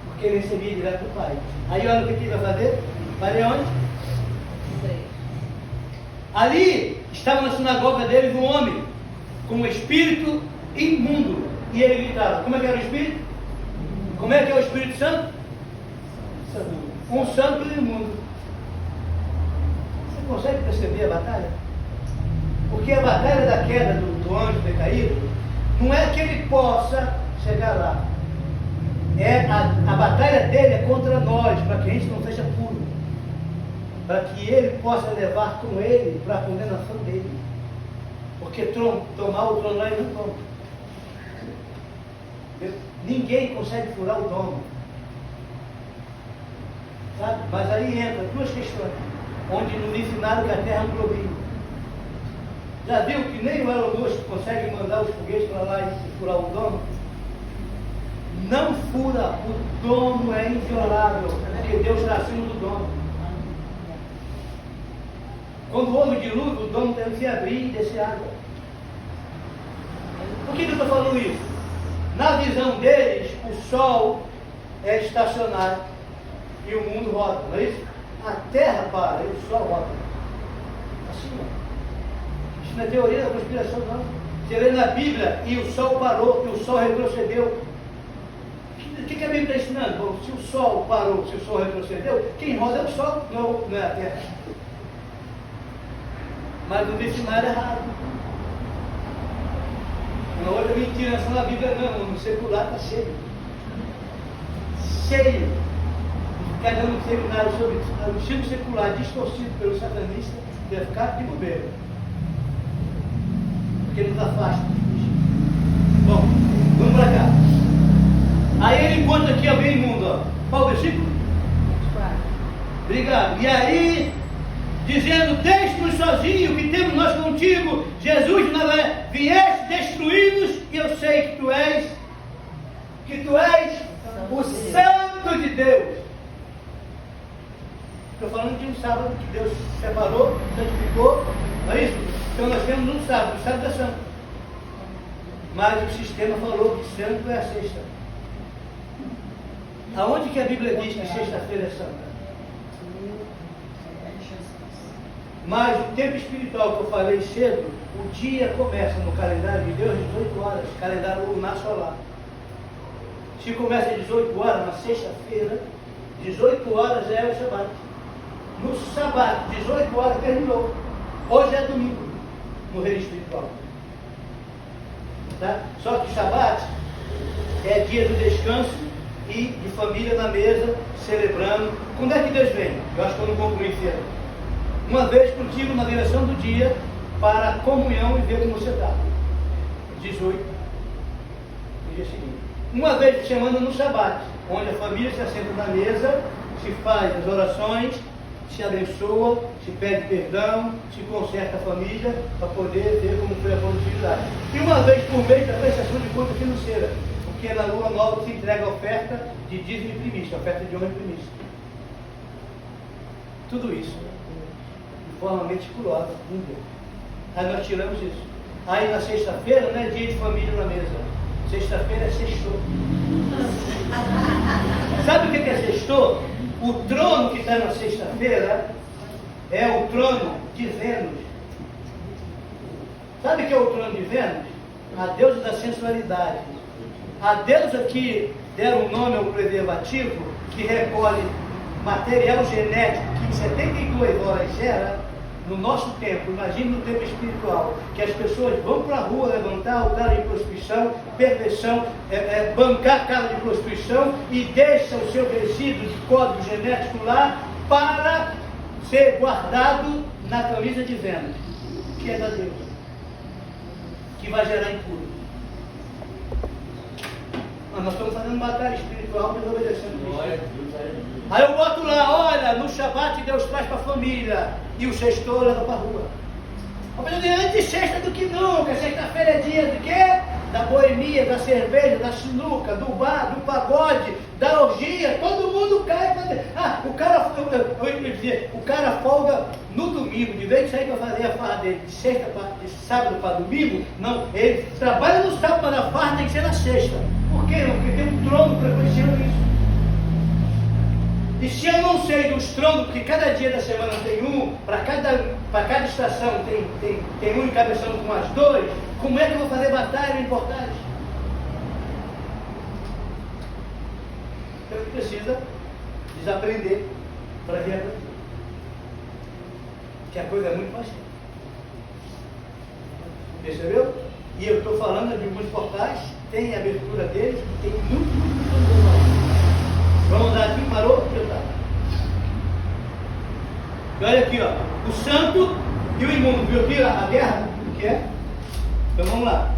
Porque ele recebia direto do Pai. Aí olha o que ele vai fazer. Vai onde? Ali estava na sinagoga deles um homem com um espírito imundo. E ele gritava. Como é que era o espírito? Como é que é o Espírito Santo? Um santo e um imundo. Você consegue perceber a batalha? Porque a batalha da queda do anjo decaído não é que ele possa chegar lá. A batalha dele é contra nós, para que a gente não seja puro. Para que ele possa levar com ele para a condenação dele. Porque tomar o trono lá ele não toma. Ninguém consegue furar o domo. Sabe? Mas aí entra duas questões, onde nos ensinaram que a terra é um globinho. Já viu que nem o Elon Musk consegue mandar os foguetes para lá e furar o domo? Não fura, o domo é inviolável, porque Deus está acima do domo. Quando houve o dilúvio, o domo teve que se abrir e descer água. Por que eu estou falando isso? Na visão deles, o sol é estacionário e o mundo roda, não é isso? A terra para e o sol roda. Assim não. Isso não é teoria da conspiração, não. Você lê na Bíblia e o sol parou, e o sol retrocedeu. O que a Bíblia está ensinando? Bom, se o sol parou, se o sol retrocedeu, quem roda é o sol, não é a terra. Mas no dicionário é errado. Uma outra mentira, essa na Bíblia não, no secular está cheio. Cheio. Cada um seminário sobre o ensino secular distorcido pelo satanista deve ficar de bobeira. Porque nos afasta. Bom, vamos para cá. Aí ele encontra aqui alguém imundo, ó. Qual o versículo? 24. Obrigado. E aí, dizendo: deixe-nos sozinhos, que temos nós contigo, Jesus, vieste destruí-nos, e eu sei que tu és o Santo de Deus. Estou falando de um sábado que Deus separou, santificou, não é isso? Então nós temos um sábado, o sábado é santo. Mas o sistema falou que santo é a sexta. Aonde que a Bíblia diz que sexta-feira é santa? Mas o tempo espiritual que eu falei cedo, o dia começa no calendário de Deus às 18 horas, calendário lunar solar. Se começa às 18 horas, na sexta-feira, 18 horas é o Shabat. No Shabat, 18 horas terminou. Hoje é domingo, no reino espiritual. Tá? Só que o Shabat é dia do descanso e de família na mesa, celebrando. Quando é que Deus vem? Eu acho que eu não concluí cedo. Uma vez contigo na direção do dia, para a comunhão e ver como você está. 18, no dia seguinte. Uma vez por semana no Shabat, onde a família se assenta na mesa, se faz as orações, se abençoa, se pede perdão, se conserta a família, para poder ver como foi a produtividade. E uma vez por mês, a prestação de conta financeira, porque na lua nova se entrega a oferta de dízimo e primícia, a oferta de honra e primícia. Tudo isso, de forma meticulosa, com Deus. Aí nós tiramos isso. Aí na sexta-feira não é dia de família na mesa. Sexta-feira é sextou. Sabe o que é sextou? O trono que está na sexta-feira é o trono de Vênus. Sabe o que é o trono de Vênus? A deusa da sensualidade. A deusa que deram o nome ao preservativo, que recolhe material genético que em 72 horas gera. No nosso tempo, imagine no tempo espiritual, que as pessoas vão para a rua levantar o cara de prostituição, perversão, bancar a casa de prostituição e deixa o seu resíduo de código genético lá para ser guardado na camisa de Vênus, que é da deusa, que vai gerar impuro. Mas nós estamos fazendo batalha espiritual, desobedecendo isso. Aí eu boto lá, olha, no Shabat Deus traz para a família e o sextou leva para a rua. Mas eu digo, antes sexta do que nunca, sexta-feira é dia do quê? Da boemia, da cerveja, da sinuca, do bar, do pagode, da orgia, todo mundo cai para o cara folga no domingo, de vez de sair para fazer a farra dele de sábado para domingo, não, ele trabalha no sábado, mas a farra tem que ser na sexta. Por quê? Porque tem um trono preconhecendo isso. E se eu não sei dos tronos, porque cada dia da semana tem um, para cada estação tem um encabeçando com as dois, como é que eu vou fazer batalha importante? Então precisa desaprender para reaprender. Que a coisa é muito fácil. Percebeu? E eu estou falando de alguns portais, tem a abertura deles, tem muito. Vamos dar aqui, parou? E olha aqui, ó, o santo e o imundo, viu aqui a guerra? O que é? Então vamos lá.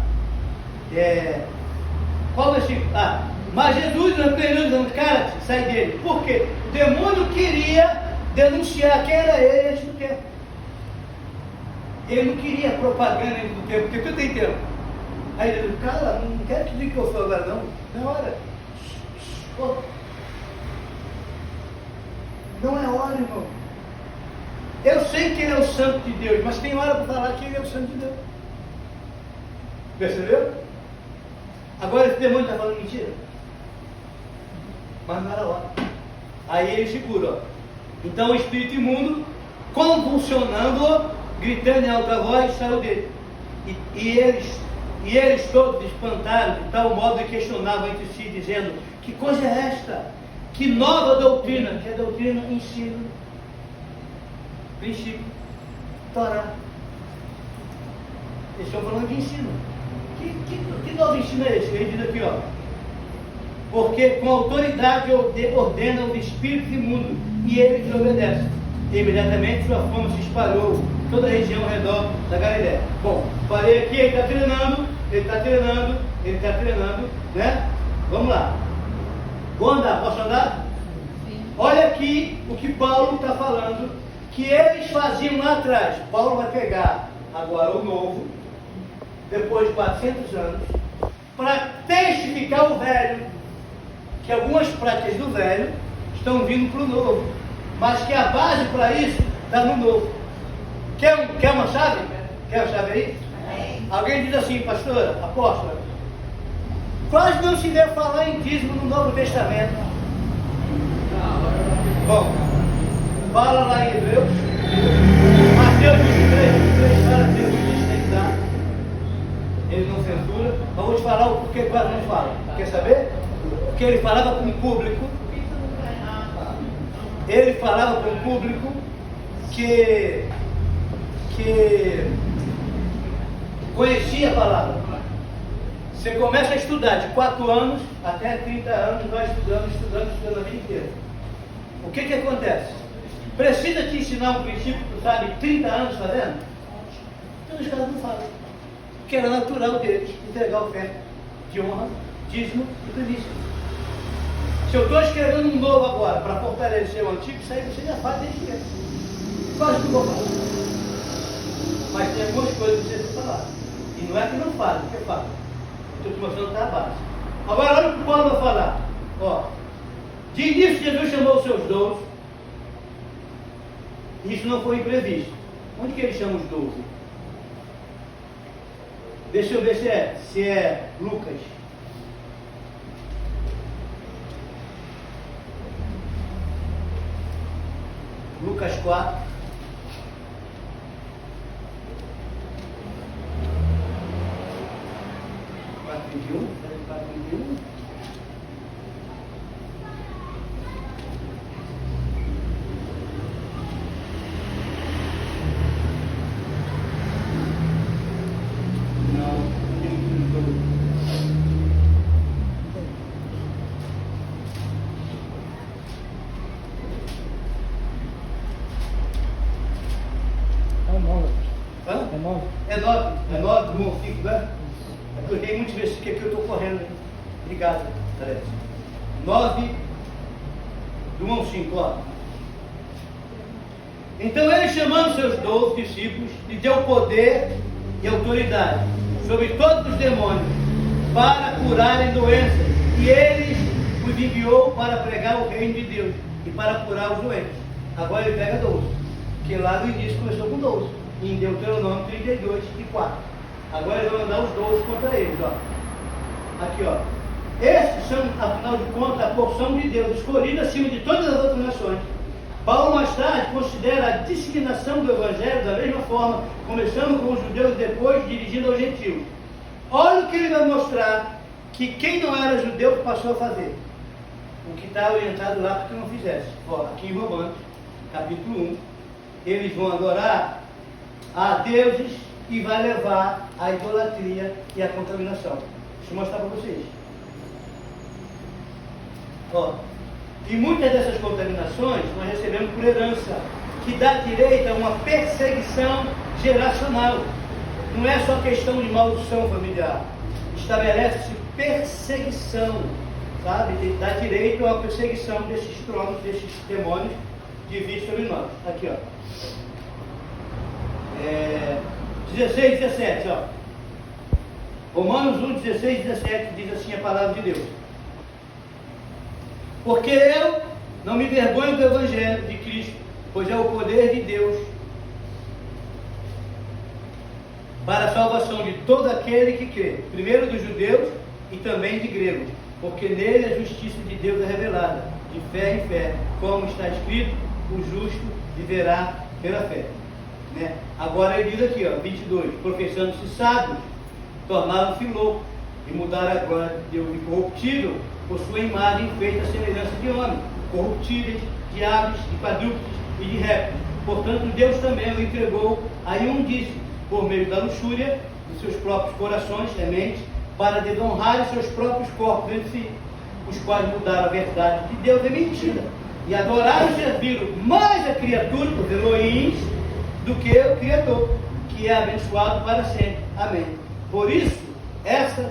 Qual versículo? Mas Jesus não aprendeu dizendo, cara, sai dele. Por quê? O demônio queria denunciar quem era ele antes do tempo. Ele não queria propaganda antes do tempo, porque tudo tem tempo. Aí ele disse, cara, não quero te dizer que eu sou agora não. Não é hora. Não é hora, irmão. Eu sei que ele é o santo de Deus, mas tem hora para falar que ele é o santo de Deus. Percebeu? Agora esse demônio está falando mentira. Mas não era hora. Aí ele segura, ó. Então o espírito imundo, convulsionando, gritando em alta voz, saiu dele. E eles todos espantaram, de tal modo que questionavam entre si, dizendo, que coisa é esta? Que nova doutrina, que é doutrina, ensino, princípio, Torá. Eles estão falando de ensino. Que novo ensino é esse? Ele diz aqui, ó. Porque com autoridade ordena o espírito imundo e ele desobedece. Imediatamente sua fama se espalhou toda a região ao redor da Galiléia. Bom, parei aqui, ele está treinando, né? Vamos lá. Vou andar, posso andar? Sim. Olha aqui o que Paulo está falando, que eles faziam lá atrás. Paulo vai pegar agora o novo, depois de 400 anos, para testificar o velho, que algumas práticas do velho estão vindo para o novo, mas que a base para isso está no novo. Quer uma chave? Quer uma chave aí? Alguém diz assim, pastora, apóstola, quase não se deve falar em dízimo no Novo Testamento. Bom, fala lá em Hebreus. Mateus 23 fala que Jesus diz que tem que dar. Ele não censura. Mas vou te falar o porquê que quase não fala. Quer saber? Porque ele falava com o público. Ele falava com o público que conhecia a palavra. Você começa a estudar de 4 anos até 30 anos, vai estudando a vida inteira. O que acontece? Precisa te ensinar um princípio que tu sabe 30 anos fazendo? Então os caras não fazem. Porque era natural deles entregar oferta de honra, dízimo e primícia. Se eu estou escrevendo um novo agora para fortalecer o antigo, isso aí você já faz desde que quase que vou falar. Mas tem algumas coisas que você tem que falar. E não é que não faz, porque faz. Estou te mostrando a base. Agora olha o que Paulo vai falar. Ó, de início Jesus chamou os seus 12. Isso não foi imprevisto. Onde que ele chama os 12? Deixa eu ver se é Lucas. Lucas 4. É 9 do 1 ao 5, né? É porque tem muitos versículos que aqui eu estou correndo. Obrigado, Alex. 9 do 1 ao 5, ó. Então ele, chamando seus 12 discípulos, lhe deu poder e autoridade sobre todos os demônios para curarem doenças. E eles os enviou para pregar o reino de Deus e para curar os doentes. Agora ele pega 12, que lá no início começou com 12. Em Deuteronômio 32 e 4. Agora ele vai mandar os 12 contra eles, ó. Aqui, ó. Estes são, afinal de contas, a porção de Deus, escolhida acima de todas as outras nações. Paulo, mais tarde, considera a disseminação do Evangelho da mesma forma, começando com os judeus e depois dirigindo aos gentios. Olha o que ele vai mostrar que quem não era judeu passou a fazer. O que está orientado lá para que não fizesse. Ó, aqui em Romanos, capítulo 1, eles vão adorar a deuses e vai levar à idolatria e à contaminação. Deixa eu mostrar para vocês. Ó, e muitas dessas contaminações nós recebemos por herança, que dá direito a uma perseguição geracional. Não é só questão de maldição familiar. Estabelece-se perseguição, sabe? Dá direito a uma perseguição desses tronos, desses demônios que vivem sobre nós. Aqui, ó. 16 e 17, ó. Romanos 1, 16 e 17 diz assim a palavra de Deus. Porque eu não me envergonho do Evangelho de Cristo, pois é o poder de Deus para a salvação de todo aquele que crê, primeiro dos judeus e também de gregos, porque nele a justiça de Deus é revelada, de fé em fé, como está escrito, o justo viverá pela fé. Né? Agora ele diz aqui, ó, 22, professando-se sábios, tornaram-se loucos e mudaram a glória de Deus incorruptível por sua imagem feita à semelhança de homem, corruptíveis, de aves, de quadrúpedes e de répteis. Portanto, Deus também o entregou a imundície por meio da luxúria de seus próprios corações, sementes, para desonrar os seus próprios corpos entre si, os quais mudaram a verdade de Deus é mentira, e adoraram e serviram mais a criatura, os Elohims, do que o Criador, que é abençoado para sempre. Amém. Por isso,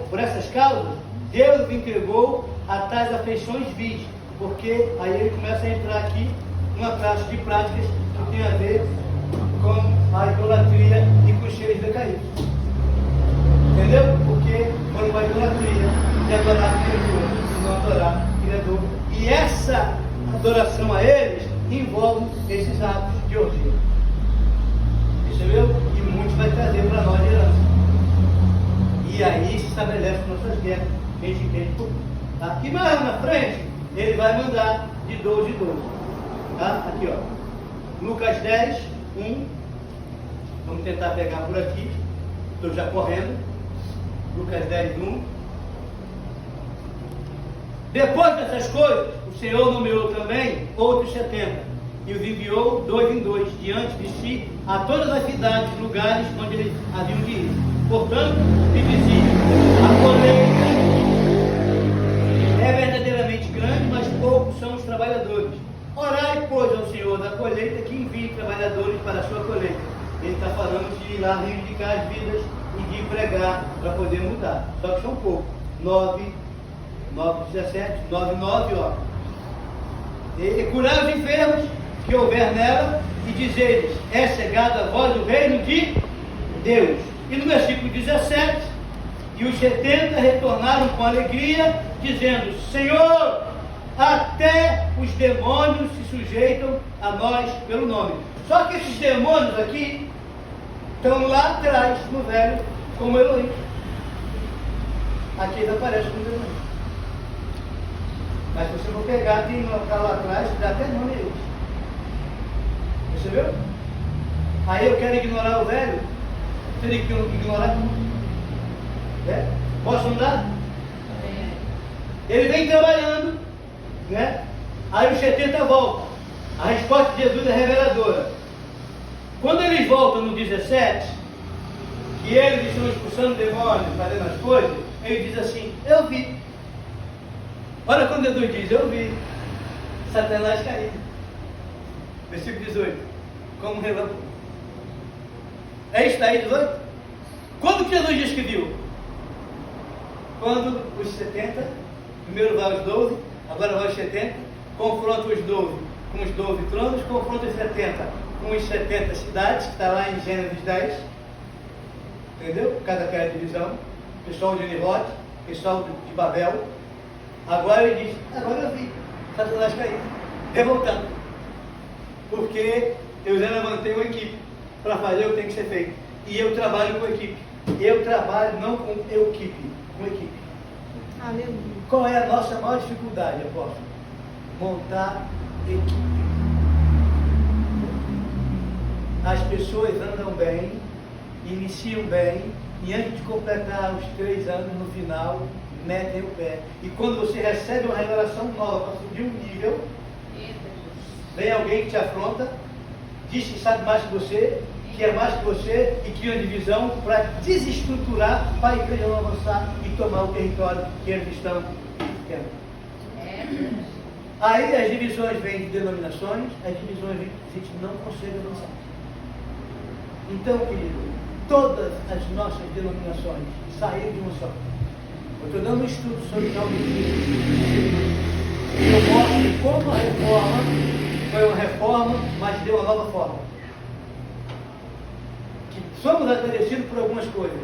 por essas causas, Deus entregou a tais afeições vis, porque aí ele começa a entrar aqui numa classe de práticas que tem a ver com a idolatria e com os seres decaídos. Entendeu? Porque quando vai idolatria, é adorar o Criador, e não adorar o Criador. E essa adoração a eles envolve esses atos de orgia. Percebeu? E muitos vai trazer para nós herança. E aí se estabelece nossas guerras, que a gente entende por tá? E mais na frente, ele vai mandar de 12 em 12. Tá? Aqui, ó. Lucas 10, 1 Vamos tentar pegar por aqui. Estou já correndo. Lucas 10, 1. Depois dessas coisas, o Senhor nomeou também outros 70 e os enviou 2 em 2 diante de si a todas as cidades e lugares onde eles haviam de ir. Portanto, lhe dizia: a colheita é verdadeiramente grande, mas poucos são os trabalhadores. Orai, pois, ao Senhor da colheita que envie trabalhadores para a sua colheita. Ele está falando de ir lá reivindicar as vidas e de pregar para poder mudar. Só que são poucos. 9:17, 9:9, ó. E curar os enfermos que houver nela e dizer-lhes: é chegada a vós o reino de Deus. E no versículo 17, e os 70 retornaram com alegria, dizendo: Senhor, até os demônios se sujeitam a nós pelo nome. Só que esses demônios aqui estão lá atrás, no velho, como Elohim. Aqui eles aparecem como Elohim. Mas se você for pegar, tem um local lá atrás, dá até nome a eles. Percebeu? Aí eu quero ignorar o velho, teria que ignorar tudo. Né? Posso andar? Ele vem trabalhando, né? Aí os 70 voltam. A resposta de Jesus é reveladora. Quando eles voltam no 17, que eles estão expulsando demônios, fazendo as coisas, ele diz assim: eu vi. Olha quando Jesus diz: eu vi Satanás cair. Versículo 18: como um relâmpago. É isso aí, 18? Quando que Jesus diz que viu? Quando os 70, primeiro vai os 12, agora vai os 70, confronta os 12 com os 12 tronos, confronta os 70 com os 70 cidades, que está lá em Gênesis 10, entendeu? Cada divisão, pessoal de Nimrod, pessoal de Babel. Agora ele diz: agora eu vi Satanás cair, revoltando, porque eu já levantei uma equipe para fazer o que tem que ser feito, e eu trabalho com equipe. Eu trabalho não com equipe, com equipe. Aleluia. Qual é a nossa maior dificuldade, apóstolo? Montar equipe. As pessoas andam bem, iniciam bem, e antes de completar os 3 anos, no final, metem o pé. E quando você recebe uma revelação nova para subir um nível, vem alguém que te afronta, diz que sabe mais que você, que é mais que você, e cria uma divisão para desestruturar, para a igreja não avançar e tomar o território que eles estão querendo. Aí as divisões vêm de denominações, as divisões vêm que a gente não consegue avançar. Então, querido, todas as nossas denominações saíram de um só. Eu estou dando um estudo sobre Calvinismo. Eu mostro como a reforma foi uma reforma, mas deu uma nova forma. Que somos agradecidos por algumas coisas,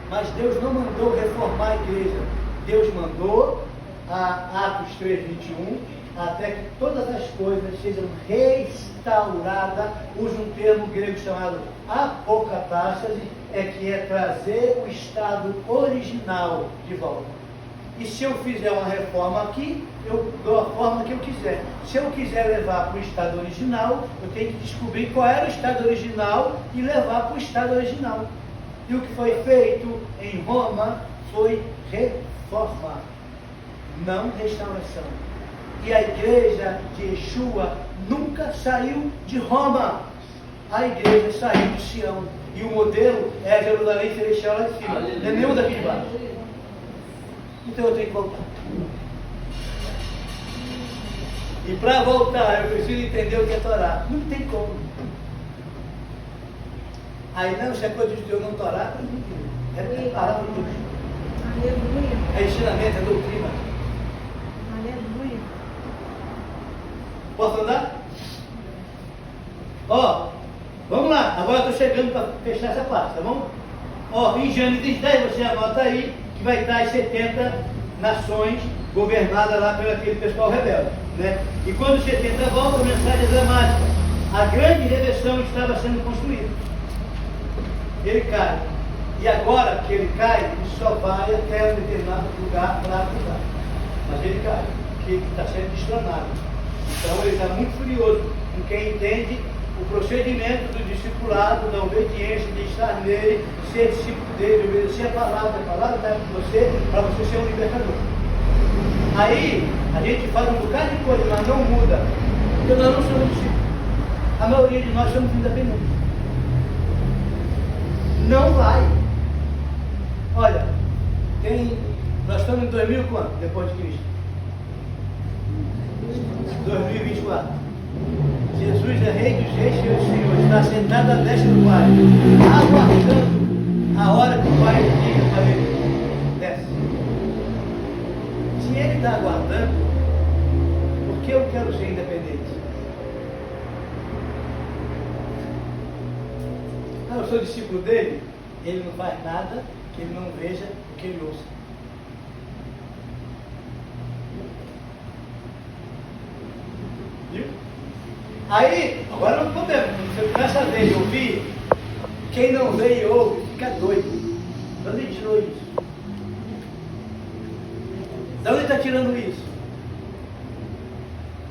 mas Deus não mandou reformar a igreja. Deus mandou, a Atos 3:21, até que todas as coisas sejam restauradas. Usa um termo grego chamado apocatásase, que é trazer o estado original de volta. E se eu fizer uma reforma aqui, eu dou a forma que eu quiser. Se eu quiser levar para o estado original, eu tenho que descobrir qual era o estado original e levar para o estado original. E o que foi feito em Roma foi reforma, não restauração. E a igreja de Yeshua nunca saiu de Roma. A igreja saiu de Sião. E o modelo é a Jerusalém Celestial lá de cima. Não é nenhum daqui de baixo. Então eu tenho que voltar. E para voltar, eu preciso entender o que é Torá. Não tem como. Aí não, se é coisa de Deus não Torá, é a palavra de Deus. Aleluia. É ensinamento, é doutrina. Aleluia. Posso andar? Ó, vamos lá. Agora estou chegando para fechar essa parte, tá bom? Ó, em Gênesis 10, você anota aí que vai estar as 70 nações governadas lá pelo aquele pessoal rebelde, né? E quando os 70 voltam, a mensagem é dramática. A grande redenção estava sendo construída. Ele cai. E agora que ele cai, ele só vai até um determinado lugar para acusar. Mas ele cai, porque ele está sendo destronado. Então ele está muito furioso com quem entende o procedimento do discipulado, da obediência, de estar nele, de ser discípulo dele, obedecer a palavra está com você, para você ser um libertador. Aí, a gente faz um bocado de coisa, mas não muda, porque nós não somos discípulos. A maioria de nós somos independentes. Não vai. Olha, nós estamos em 2000 quanto? Depois de Cristo? 2024. Jesus é Rei dos Reis, Senhor dos Senhores, está sentado à destra do Pai, aguardando a hora que o Pai diga para ele: desce. Se ele está aguardando, por que eu quero ser independente? Eu sou discípulo dele, ele não faz nada que ele não veja o que ele ouça. Viu? Aí, agora não podemos, você começa a ver e ouvir, quem não vê e ouve fica doido. De onde ele tirou isso? De onde está tirando isso?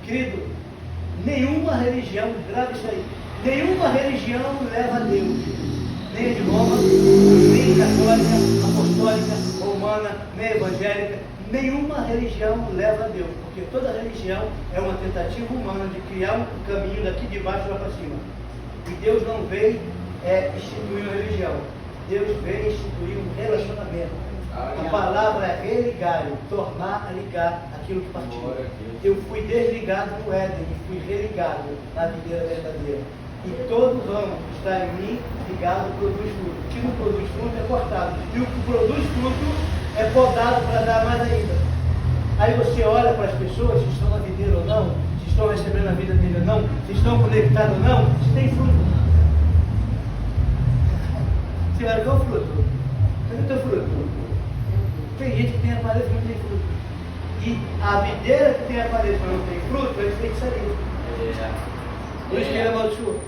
Querido, nenhuma religião, grave isso aí, nenhuma religião leva a Deus, nem a de Roma, nem católica, apostólica, romana, nem evangélica, nenhuma religião leva a Deus, porque toda religião é uma tentativa humana de criar um caminho daqui de baixo lá para cima. E Deus não veio instituir uma religião, Deus veio instituir um relacionamento. A palavra é religar, tornar a ligar aquilo que partiu. Eu fui desligado no Éden e fui religado na videira verdadeira. E todo ramo que está em mim, ligado, produz fruto. O que não produz fruto é cortado. E o que produz fruto é podado para dar mais ainda. Aí você olha para as pessoas, se estão na videira ou não, se estão recebendo a vida dele ou não, se estão conectados ou não, se tem fruto. Você vai ver o fruto. Cadê o teu fruto? Tem gente que tem aparelho e não tem fruto. E a videira que tem aparelho mas não tem fruto, eles têm que sair. Por isso que ele amaldiçoou.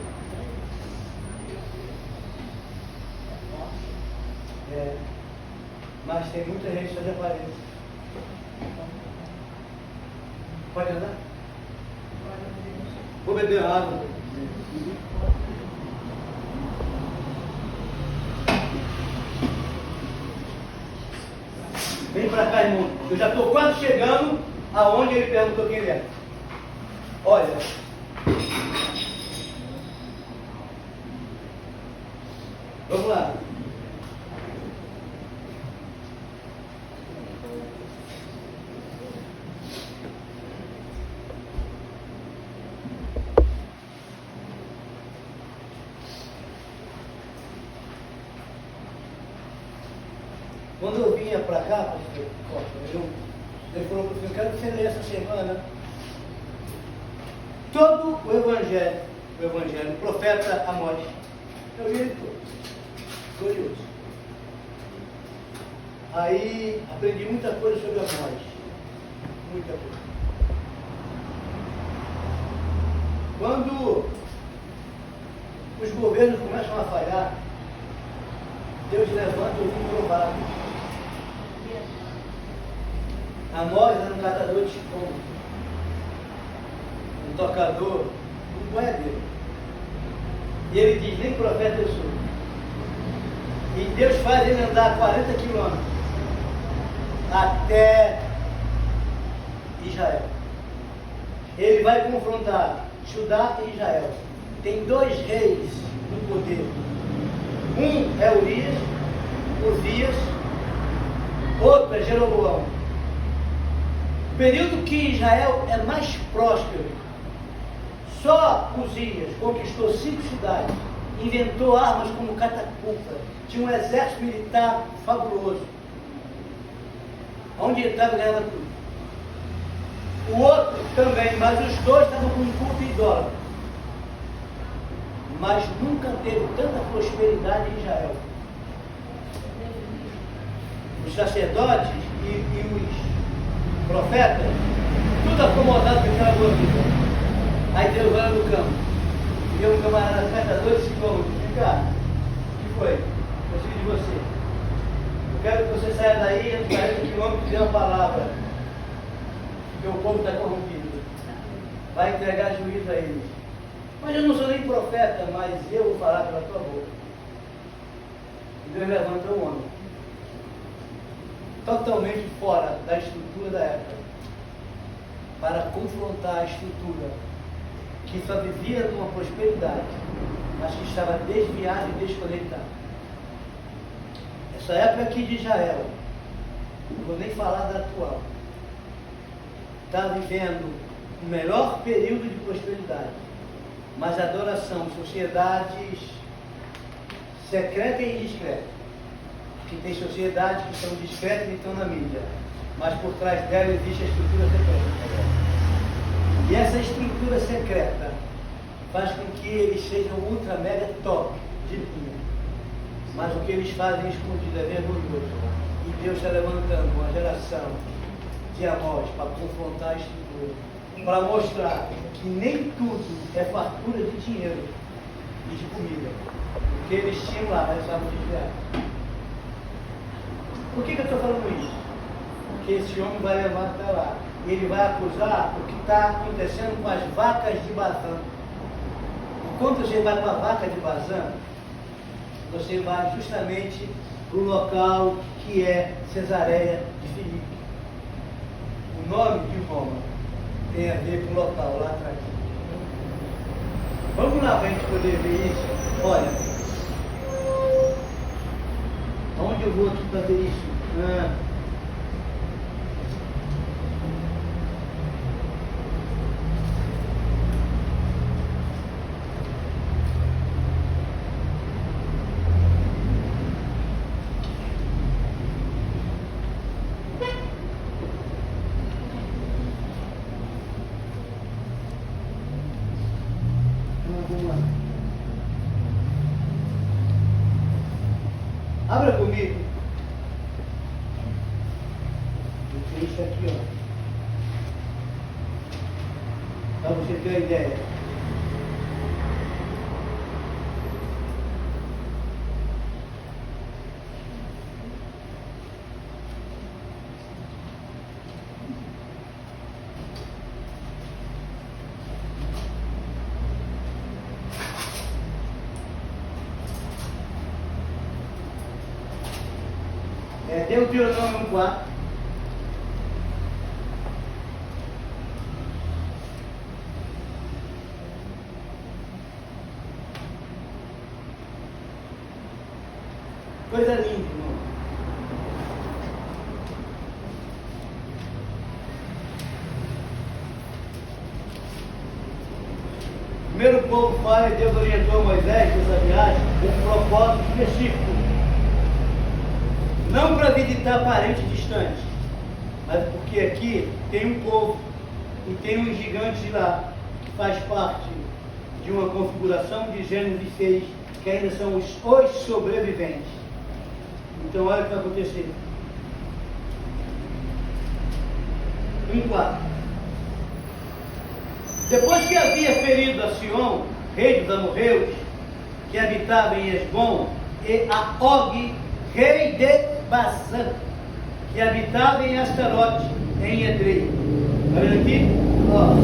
Mas tem muita gente só de aparelho. Pode andar? Vou beber água. Vem para cá, irmão. Eu já estou quase chegando aonde ele perguntou quem ele é. Olha. Vamos lá. Quando eu vinha para cá, ele falou para mim: eu quero que você leia essa semana todo o Evangelho, o profeta Amós. Eu li ele todo. Curioso. Aí aprendi muita coisa sobre Amós. Muita coisa. Quando os governos começam a falhar, Deus levanta o improvável. Amós era um catador de chifão, um tocador, um boiadeiro. E ele diz: nem profeta eu sou. E Deus faz ele andar 40 quilômetros até Israel. Ele vai confrontar Judá e Israel. Tem dois reis no poder. Um é Urias, Uzias, outro é Jeroboão. O período que Israel é mais próspero, só Uzias conquistou 5 cidades, inventou armas como catapulta, tinha um exército militar fabuloso. Onde ele estava ganhando tudo. O outro também, mas os dois estavam com um culto idólatra. Mas nunca teve tanta prosperidade em Israel. Os sacerdotes e os profetas, tudo acomodado com aquela boa vida. Aí Deus vai no campo. E eu, um camarada catador, disse: vem cá, o que foi? Preciso de você. Eu quero que você saia daí e 40 quilômetros e dê uma palavra. Porque o povo está corrompido. Vai entregar juízo a eles. Mas eu não sou nem profeta, mas eu vou falar pela tua boca. E Deus levanta o homem, totalmente fora da estrutura da época, para confrontar a estrutura que só vivia numa prosperidade, mas que estava desviada e desconectada. Essa época aqui de Israel, não vou nem falar da atual, está vivendo o melhor período de prosperidade, mas adoração, sociedades secretas e indiscretas, que tem sociedades que são discretas e estão na mídia, mas por trás dela existe a estrutura secreta. E essa estrutura secreta faz com que eles sejam ultra mega top de linha, mas o que eles fazem escondido é vergonhoso. E Deus está levantando uma geração de amós para confrontar a estrutura, para mostrar que nem tudo é fartura de dinheiro e de comida, porque eles tinham lá, mas estavam desviados. Por que eu estou falando isso? Porque esse homem vai levar até lá. Ele vai acusar o que está acontecendo com as vacas de Bazã. Enquanto você vai para a vaca de Bazã, você vai justamente para o local que é Cesareia de Filipe. O nome de Roma tem a ver com o local lá atrás. Vamos lá para a gente poder ver isso. Olha, onde eu vou aqui para ver isso? Vamos lá. Abra comigo. Isso aqui, ó. Para você ter uma ideia. Deuteronômio 4. Coisa linda, irmão. Primeiro o povo fala e Deus orientou Moisés nessa viagem com um propósito específico. Não para visitar parentes distantes, mas porque aqui tem um povo e tem uns gigantes lá, que faz parte de uma configuração de Gênesis 6, que ainda são os sobreviventes. Então olha o que vai acontecer. 1:4. Depois que havia ferido a Sion, rei dos amorreus, que habitava em Esbom, e a Og, rei de Bazã, que habitava em Astarote, em Edrei. Olha aqui, ó.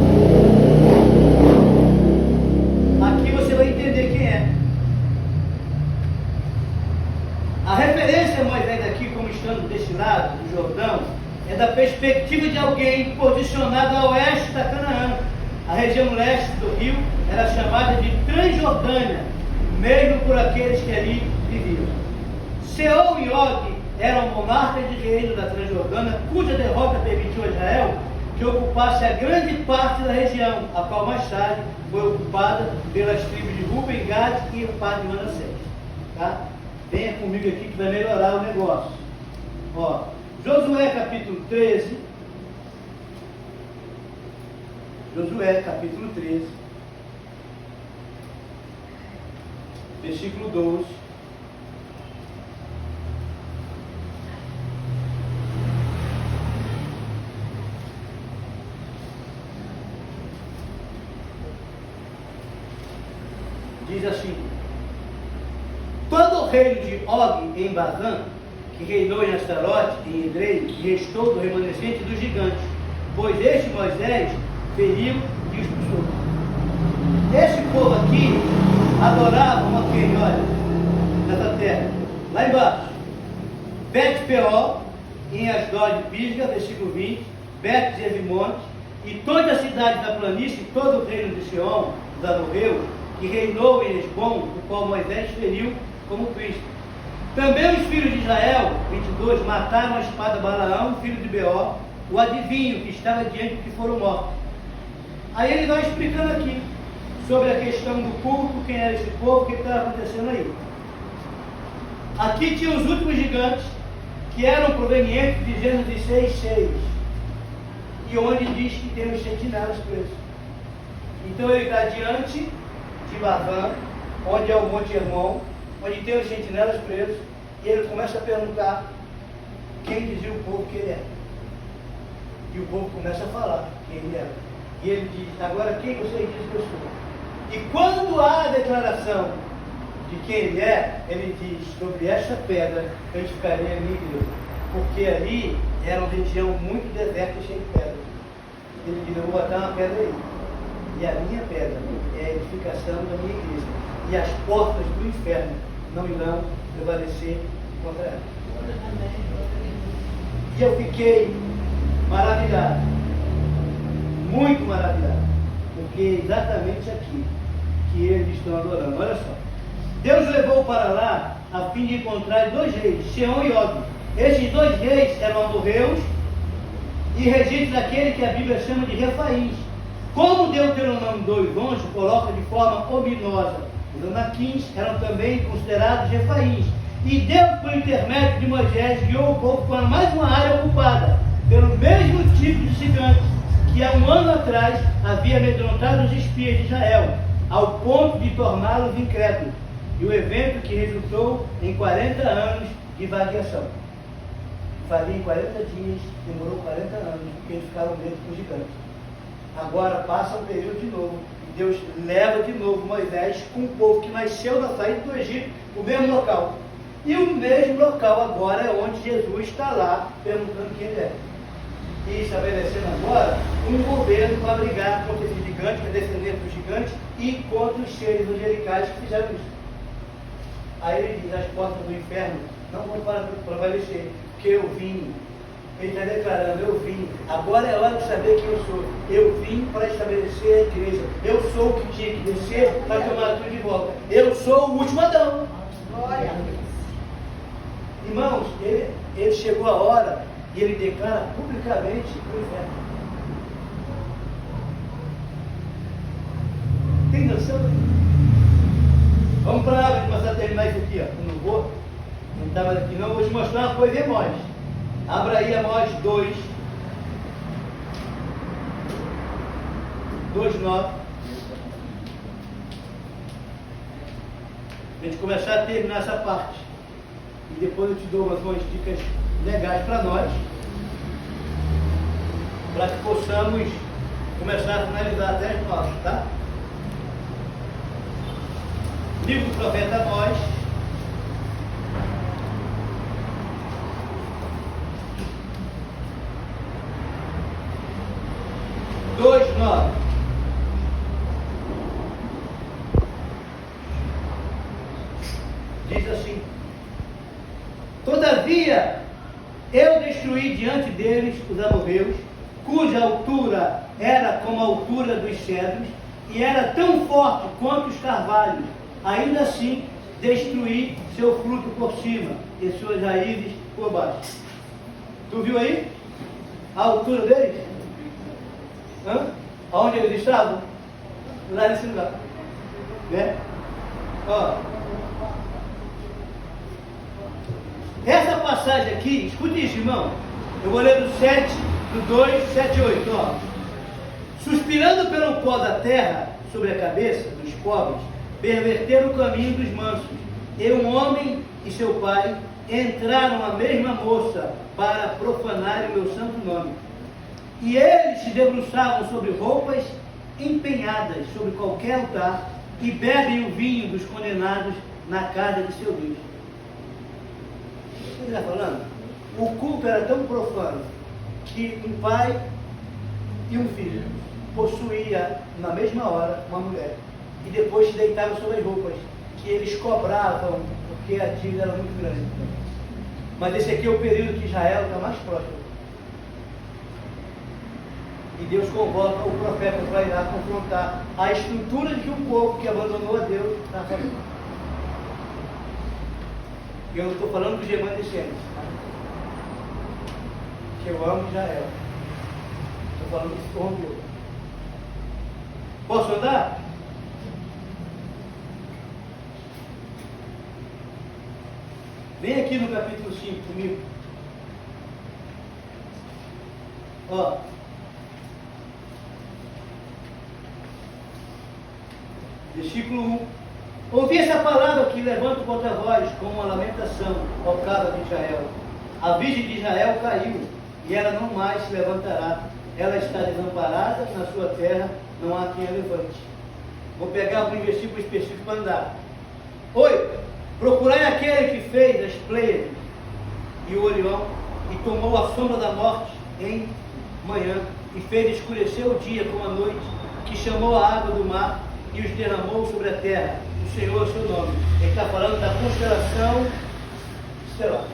Aqui você vai entender quem é. A referência a Moisés aqui, como estando desse lado do Jordão, é da perspectiva de alguém posicionado a oeste da Canaã. A região leste do rio era chamada de Transjordânia, mesmo por aqueles que ali viviam. Seol e Og eram monarcas de reino da Transjordânia, cuja derrota permitiu a Israel que ocupasse a grande parte da região, a qual mais tarde foi ocupada pelas tribos de Ruben, Gad e o pai de Manassés. Tá? Venha comigo aqui que vai melhorar o negócio. Ó, Josué capítulo 13. Josué capítulo 13, versículo 12. Diz assim: todo o reino de Og em Bazã, que reinou em Astarote, em Edrei, restou do remanescente dos gigantes, pois este Moisés feriu e expulsou. Esse povo aqui adoravam a quem? Olha, nessa terra, lá embaixo, Bet-Peor, em Asdod de Pisga, versículo 20, Bet-Jevimonte, e toda a cidade da planície, todo o reino de Sião, dos amorreus, que reinou em Hesbom, o qual Moisés feriu como príncipe. Também os filhos de Israel, 22, mataram a espada Balaão, filho de Beor, o adivinho que estava diante de que foram mortos. Aí ele vai explicando aqui sobre a questão do culto, quem era esse povo, o que estava acontecendo aí. Aqui tinha os últimos gigantes, que eram provenientes de Gênesis 6:6, e onde diz que tem os sentinelas presos. Então ele está diante de Labã, onde é o Monte Hermon, onde tem os sentinelas presos, e ele começa a perguntar quem dizia o povo que ele era. E o povo começa a falar quem ele era. E ele diz: agora quem você diz que eu sou? E quando há a declaração de quem ele é, ele diz: sobre esta pedra eu edificarei a minha igreja. Porque ali era uma região muito deserta e cheia de pedras. Ele diz: eu vou botar uma pedra aí. E a minha pedra é a edificação da minha igreja. E as portas do inferno não irão prevalecer contra ela. E eu fiquei maravilhado, muito maravilhado, porque é exatamente aqui que eles estão adorando. Olha só, Deus levou para lá a fim de encontrar dois reis, Seom e Og. Esses dois reis eram amorreus e regentes daquele que a Bíblia chama de Refaíns. Como Deuteronômio 2:11 coloca de forma ominosa, os anaquins eram também considerados Refaíns. E Deus, por intermédio de Moisés, guiou o povo para mais uma área ocupada pelo mesmo tipo de gigantes que há um ano atrás havia amedrontado os espias de Israel, ao ponto de torná-los incrédulos. E o evento que resultou em 40 anos de variação. Faria em 40 dias, demorou 40 anos, porque eles ficaram medo com os gigantes. Agora passa um período de novo, e Deus leva de novo Moisés com o povo que nasceu na saída do Egito, o mesmo local. E o mesmo local agora é onde Jesus está lá, perguntando quem ele é. E estabelecendo agora um governo para brigar contra esse gigante, para defender dos gigantes e contra os seres angelicais que fizeram isso. Aí ele diz: as portas do inferno não vão prevalecer, porque eu vim. Ele está declarando: eu vim. Agora é hora de saber quem eu sou. Eu vim para estabelecer a igreja. Eu sou o que tinha que descer para tomar tudo de volta. Eu sou o último Adão. Glória a Deus. Irmãos, ele chegou a hora e ele declara publicamente o inferno. Tem noção? Vamos para lá, vamos começar a terminar isso aqui. Ó. Eu não vou, não estava aqui não, vou te mostrar uma coisa em Amós. Abra aí Amós 2, 2:9. A gente começar a terminar essa parte. E depois eu te dou umas dicas legais para nós, para que possamos começar a finalizar até as 9, tá? Livro do profeta Amós, dois, 9. Diz assim: todavia eu destruí diante deles os amorreus, cuja altura era como a altura dos cedros, e era tão forte quanto os carvalhos. Ainda assim destruí seu fruto por cima e suas raízes por baixo. Tu viu aí a altura deles? Aonde eles estavam? Lá nesse lugar, né? Ó, essa passagem aqui, escute isso, irmão. Eu vou ler do 7, do 2, 7 e 8. Ó. Suspirando pelo pó da terra sobre a cabeça dos pobres, perverteram o caminho dos mansos. E um homem e seu pai entraram a mesma moça para profanar o meu santo nome. E eles se debruçavam sobre roupas empenhadas sobre qualquer altar e bebem o vinho dos condenados na casa de seu Deus. O que ele está falando? O culto era tão profano que um pai e um filho possuía na mesma hora uma mulher e depois se deitava sobre as roupas que eles cobravam porque a dívida era muito grande. Mas esse aqui é o período que Israel está mais próximo. E Deus convoca o profeta para ir lá confrontar a estrutura de um povo que abandonou a Deus na família. E eu não estou falando dos remanescentes, tá? Que eu amo Israel. Estou falando que se corrompeu. Posso andar? Vem aqui no capítulo 5 comigo. Ó. Versículo 1. Ouvi essa palavra que levanta contra vós como uma lamentação, ó casa de Israel. A virgem de Israel caiu, e ela não mais se levantará. Ela está desamparada na sua terra, não há quem a levante. Vou pegar um versículo específico para andar. 8. Procurai aquele que fez as Pleiades e o Orião, e tomou a sombra da morte em manhã, e fez escurecer o dia como a noite, que chamou a água do mar e os derramou sobre a terra. O Senhor é o seu nome. Ele está falando da constelação estelar,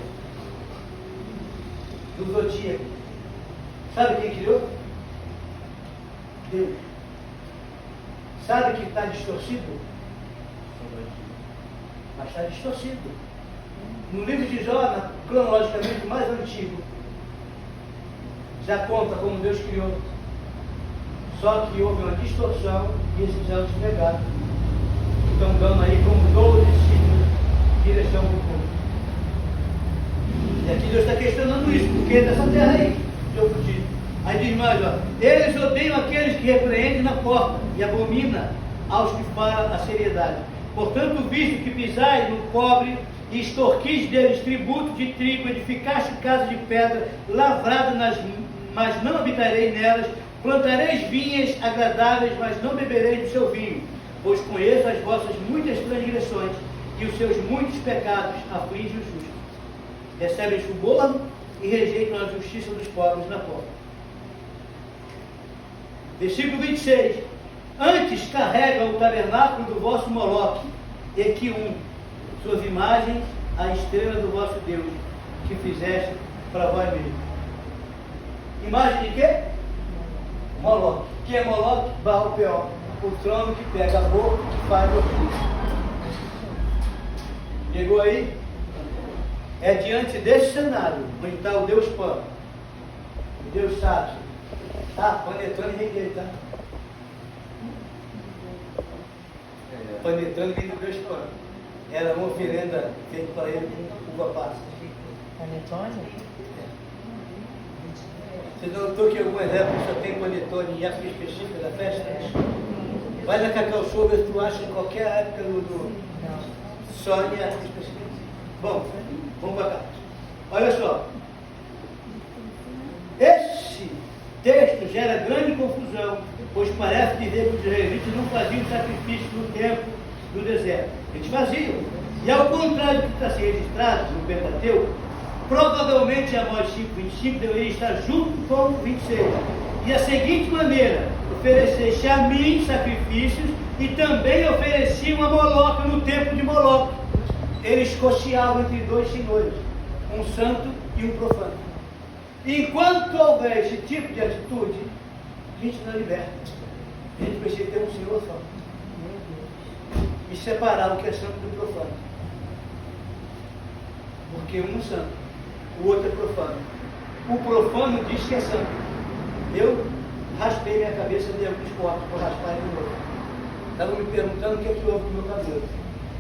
do zodíaco. Sabe quem criou? Deus. Sabe que está distorcido? Mas está distorcido. No livro de Jó, cronologicamente mais antigo, já conta como Deus criou. Só que houve uma distorção e esses anos negados. Estão dando aí como 12 signos de direção para o povo. E aqui Deus está questionando isso, porque é dessa terra aí, de outro tipo. Aí diz mais, ó, eles odeiam aqueles que repreendem na porta e abomina aos que falam a seriedade. Portanto, visto que pisais no pobre e extorquis deles tributo de trigo, edificaste casa de pedra, lavrada mas não habitarei nelas, plantareis vinhas agradáveis, mas não bebereis do seu vinho, pois conheço as vossas muitas transgressões e os seus muitos pecados afligem os justos. Recebem suborno e rejeitam a justiça dos pobres na porta. Versículo 26. Antes carrega o tabernáculo do vosso Moloque, Equium, suas imagens, a estrela do vosso Deus, que fizeste para vós mesmos. Imagem de quê? Moloque. Que é Moloque? Baal-Peor. O trono que pega a boca e que faz o ofício. Chegou aí? É diante desse cenário, onde está o Deus Pan, o Deus Sábio, tá? Panetone vem dele, tá? Panetone vem do Deus Pan. Era uma oferenda feita para ele com uva passa. Panetone? Você notou que algumas épocas só tem panetone em época específica da festa? Vai na Cacau Show, ver se tu acha em qualquer época do só em época específica. Bom, vamos para cá. Olha só. Esse texto gera grande confusão, pois parece dizer que os israelitas não faziam sacrifício no tempo do deserto. Eles faziam. E ao contrário do que está sendo registrado no Pentateuco, provavelmente Amós 5:25 deveria estar junto com 26. E a seguinte maneira: ofereceste a mim sacrifícios e também ofereciam a Moloque no templo de Moloque. Eles cocheavam entre dois senhores, um santo e um profano. Enquanto houver esse tipo de atitude, a gente não liberta. A gente precisa ter um senhor só. E separar o que é santo do profano. Porque um é santo, o outro é profano. O profano diz que é santo. Eu raspei minha cabeça de alguns cortes por raspar de novo. Estavam me perguntando o que é que houve com o meu cabelo.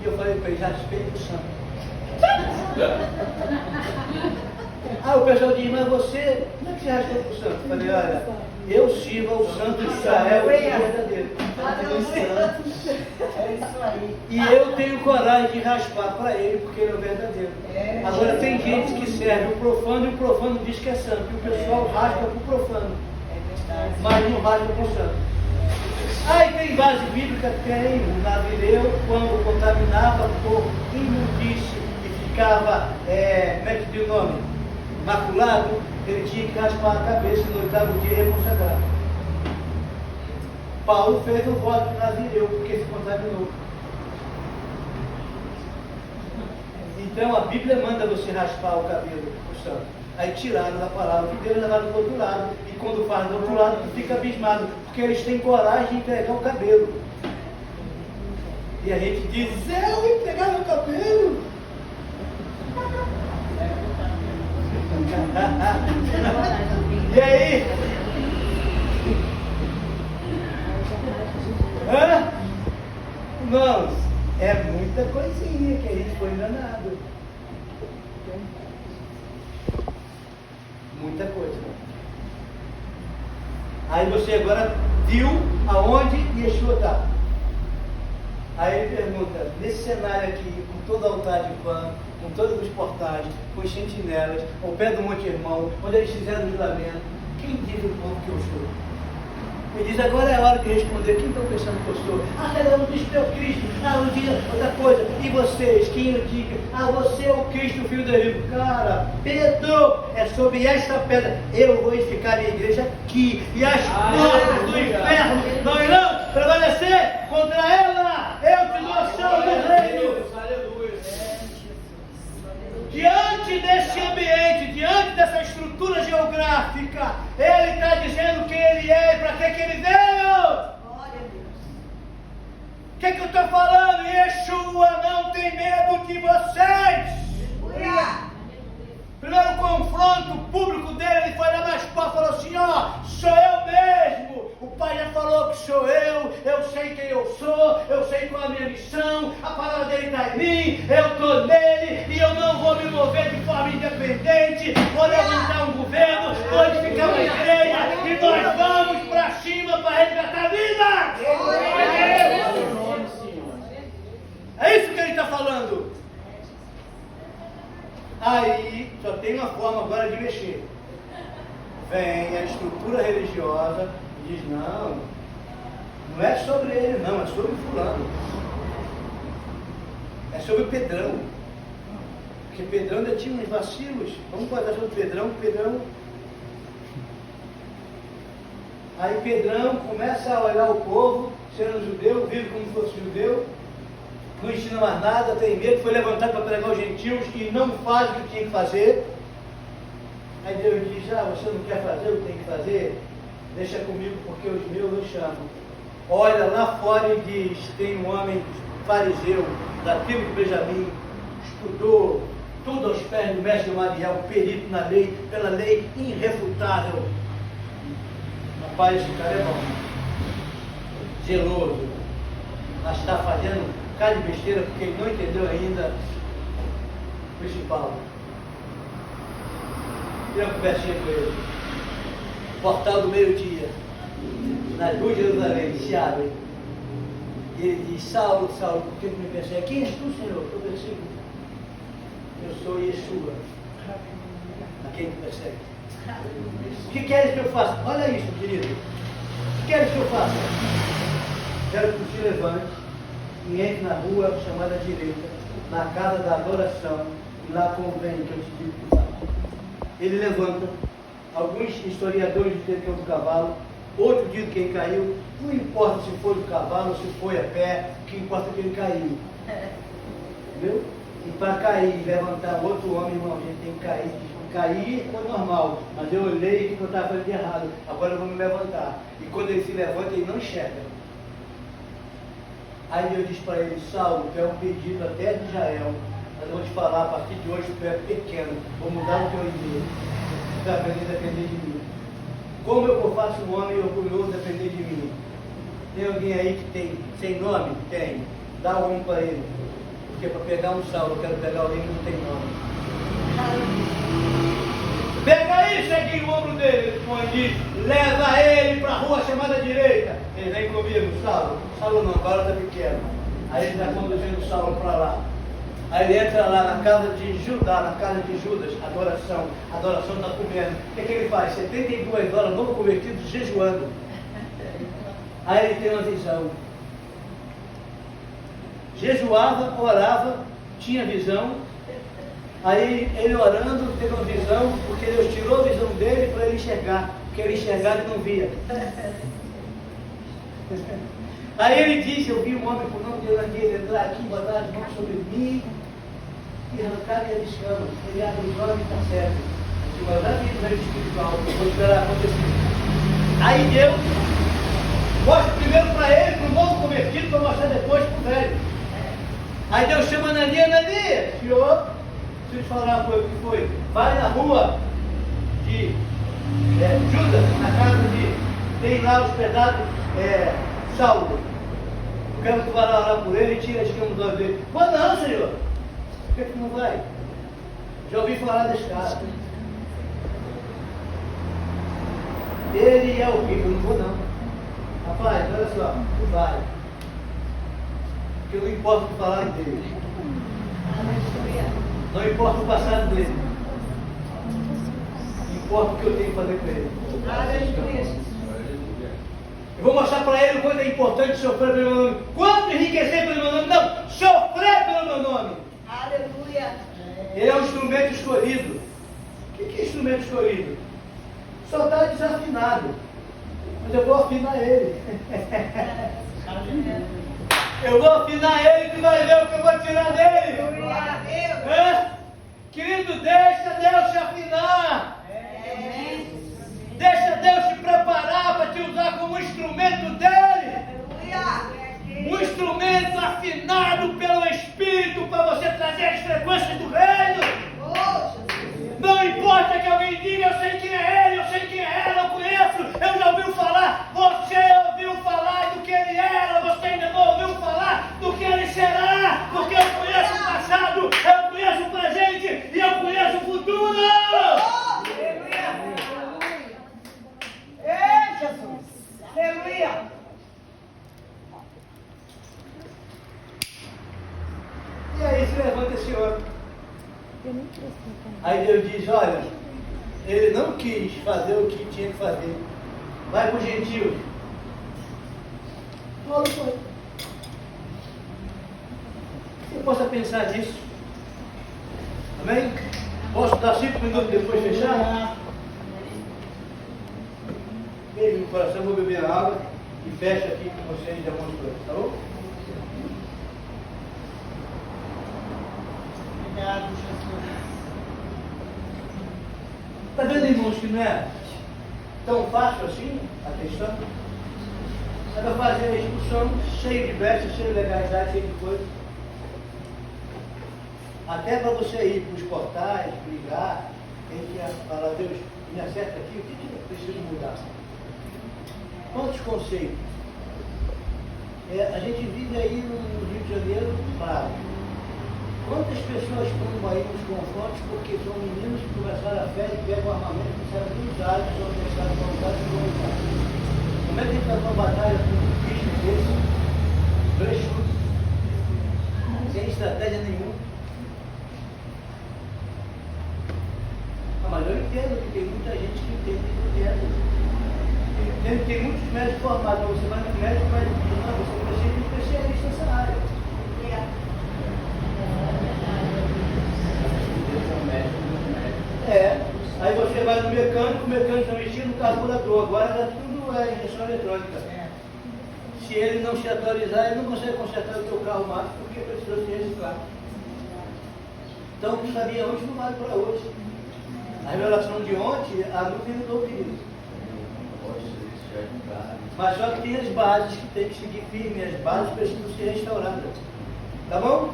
E eu falei para eles, raspei o santo. O pessoal diz, mas você, como é que você raspou para o santo? Eu falei, olha, eu sirvo ao santo de Israel, o verdadeiro. É isso aí. E eu tenho coragem de raspar para ele, porque ele é o verdadeiro. Agora tem gente que serve o profano e o profano diz que é santo. E o pessoal raspa para o profano, mas não raspa para o santo. Aí tem base bíblica, tem o navileu, quando contaminava por imundície e ficava, como é que diz o nome? Maculado, ele tinha que raspar a cabeça no 8º dia e reconsagrar. Paulo fez o voto de Nazireu, porque se contaminou. Então a Bíblia manda você raspar o cabelo, o santo. Aí tiraram da palavra que Deus levaram do outro lado. E quando faz do outro lado, tu fica abismado, porque eles têm coragem de entregar o cabelo. E a gente diz, eu entregar meu cabelo. E aí? Irmãos, é muita coisinha que a gente foi enganado. Muita coisa. Aí você agora viu aonde Yeshua está. Aí ele pergunta, nesse cenário aqui, com todo altar de pano, com todos os portais, com as sentinelas, ao pé do Monte Hermão, onde eles fizeram o juramento, quem diz o povo que eu sou? Ele diz, agora é a hora de responder, quem estão pensando que eu sou? Cada um diz que é o Cristo, um dia outra coisa, e vocês, quem eu diga? Você é o Cristo, o Filho do Deus. Cara, Pedro, é sobre esta pedra, eu vou edificar a minha igreja aqui, e as portas do inferno não irão prevalecer contra ela. Eu te dou a chave do reino. Diante desse ambiente, diante dessa estrutura geográfica, ele está dizendo quem ele é e para que ele veio. O que eu estou falando? Yeshua não tem medo de vocês. Primeiro confronto público dele, ele foi lá mais fora e falou assim, sou eu mesmo. O Pai já falou que sou eu sei quem eu sou, eu sei qual é a minha missão, a palavra dele está em mim, eu estou nele e eu não vou me mover de forma independente, vou levantar um governo, vou edificar uma igreja e nós vamos para cima para resgatar a vida. É isso que ele está falando. Aí só tem uma forma agora de mexer. Vem a estrutura religiosa e diz, não é sobre ele não, é sobre fulano. É sobre Pedrão. Porque Pedrão ainda tinha uns vacilos. Vamos falar sobre Pedrão. Aí Pedrão começa a olhar o povo, sendo judeu, vive como se fosse judeu, não ensina mais nada, tem medo, foi levantado para pregar os gentios e não faz o que tinha que fazer. Aí Deus diz, você não quer fazer o que tem que fazer? Deixa comigo, porque os meus eu chamo. Olha lá fora e diz, tem um homem fariseu, da tribo de Benjamim, estudou tudo aos pés do mestre Gamaliel, perito na lei, pela lei irrefutável. Rapaz, esse cara é bom, zeloso, mas está fazendo um cara de besteira porque ele não entendeu ainda o principal. Tem uma conversinha com ele. Portal do meio-dia, nas ruas de Jerusalém, se abre. E ele diz, Saulo, Saulo, por que me persegue? Quem és tu, Senhor? Eu persigo. Eu sou Yeshua, a quem te persegue. O que queres que eu faça? Olha isso, querido. O que queres que eu faça? Quero que você levante e entre na rua chamada direita, na casa da adoração, e lá convém que eu te digo que faça. Ele levanta. Alguns historiadores dizem que é do cavalo, outros dizem que ele caiu. Não importa se foi do cavalo ou se foi a pé, o que importa é que ele caiu. Entendeu? E para cair, levantar outro homem, irmão, a gente tem que cair. Cair foi normal, mas eu olhei que eu estava fazendo de errado. Agora eu vou me levantar. E quando ele se levanta, ele não enxerga. Aí Deus diz para ele, Saulo, tu é um pedido até de Israel. Mas eu vou te falar, a partir de hoje tu é pequeno. Vou mudar o teu endereço. Tu vai aprender a depender de mim. Como eu faço um homem orgulhoso depender de mim? Tem alguém aí que tem sem nome? Tem. Dá um para ele. Porque para pegar um Saulo, eu quero pegar alguém que não tem nome. Pega aí, segue o ombro dele. Ele põe e diz, leva ele para a rua chamada direita. Ele vem comigo, Saulo. Saulo não, agora está pequeno. Aí ele está conduzindo o Saulo para lá. Aí ele entra lá na casa de Judá, na casa de Judas, adoração. A adoração está comendo. O que ele faz? 72 horas, novo convertido, jejuando. Aí ele tem uma visão. Jejuava, orava, tinha visão. Aí ele orando, teve uma visão, porque Deus tirou a visão dele para ele enxergar. Porque ele enxergava e não via. Aí ele disse, eu vi um homem com o nome de Evangelho entrar aqui, botar as mãos sobre mim e arrancar minha escama. Ele abre os olhos e está certo. Eu já vi no reino espiritual, eu vou esperar acontecer. Aí Deus mostra primeiro para ele, para o novo convertido, para mostrar depois para o velho. Aí Deus chama Ananias, Ananias, senhor, deixa eu te falar uma coisa que foi. Vai na rua de Judas, na casa de, tem lá hospedado Saulo. Eu quero que tu vá lá orar por ele e tira as escamas dos olhos dele. Mas não, senhor, por que tu não vai? Já ouvi falar desse cara. Ele é o que? Eu não vou não. Rapaz, olha só, tu vai. Porque eu não importa o que falaram dele. Não importa o passado dele. Importa o que eu tenho que fazer com ele. Eu vou mostrar para ele coisa importante, sofrer pelo meu nome. Quanto enriquecer pelo meu nome? Não, sofrer pelo meu nome. Aleluia. Ele é um instrumento escolhido. O que é instrumento escolhido? Só está desafinado. Mas eu vou afinar ele. Eu vou afinar ele, tu vai ver o que eu vou tirar dele. Querido, deixa Deus te afinar. Deixa Deus te preparar para te usar como instrumento dele. Um instrumento afinado pelo Espírito para você trazer as frequências do reino. Não importa que alguém diga, eu sei quem é ele, eu sei quem é ela, eu conheço, eu já ouviu falar. Você ouviu falar do que ele era, você ainda não ouviu falar do que ele será, porque eu conheço o passado, eu conheço o presente e eu conheço o futuro. Ei, Jesus. Aleluia. E aí se levanta esse homem. Aí Deus diz, olha, ele não quis fazer o que tinha que fazer. Vai para os gentios. Paulo foi. Você possa pensar nisso. Amém? Posso dar 5 minutos depois de fechar? Beijo no coração, vou beber água e fecho aqui com vocês de algumas coisas, tá bom? Obrigado, Jesus. Está vendo, irmãos, que não é tão fácil assim a questão? É para fazer a expulsão cheio de brechas, cheio de legalidade, cheio de coisas. Até para você ir para os portais, brigar, tem que falar, Deus, me acerta aqui, o que eu preciso mudar? Quantos conceitos? A gente vive aí no Rio de Janeiro bravo. Quantas pessoas estão aí nos confrontos porque são meninos que começaram a fé e pegam armamento e começaram a usar, são começaram a usar e vão usar. Como é que a gente faz uma batalha com um bicho desse? 2 chutes. Sem estratégia nenhuma. Mas eu entendo que tem muita gente que entende que entende. Tem muitos médicos formados, você vai no médico e vai dizer, não, você precisa de um especialista nessa área. Aí você vai no mecânico, o mecânico está mexendo no carburador, agora está tudo injeção eletrônica. Se ele não se atualizar, ele não consegue consertar o teu carro mais porque precisou se reciclar. Então, tu sabia onde não vale para hoje. A revelação de ontem, a nuvem mudou o querido. Mas só que tem as bases que tem que seguir firme, as bases precisam ser restauradas. Tá bom?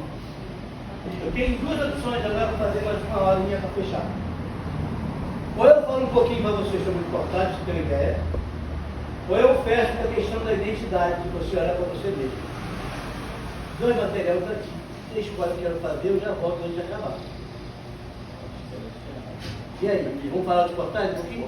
Eu tenho 2 opções agora para fazer mais uma horinha para fechar. Ou eu falo um pouquinho para vocês sobre o portal, se tem ideia, ou eu fecho a questão da identidade, de você olhar para você mesmo. 2 materiais aqui. Você escolhe o que eu quero fazer, eu já volto antes de acabar. E aí, vamos falar dos portais um pouquinho?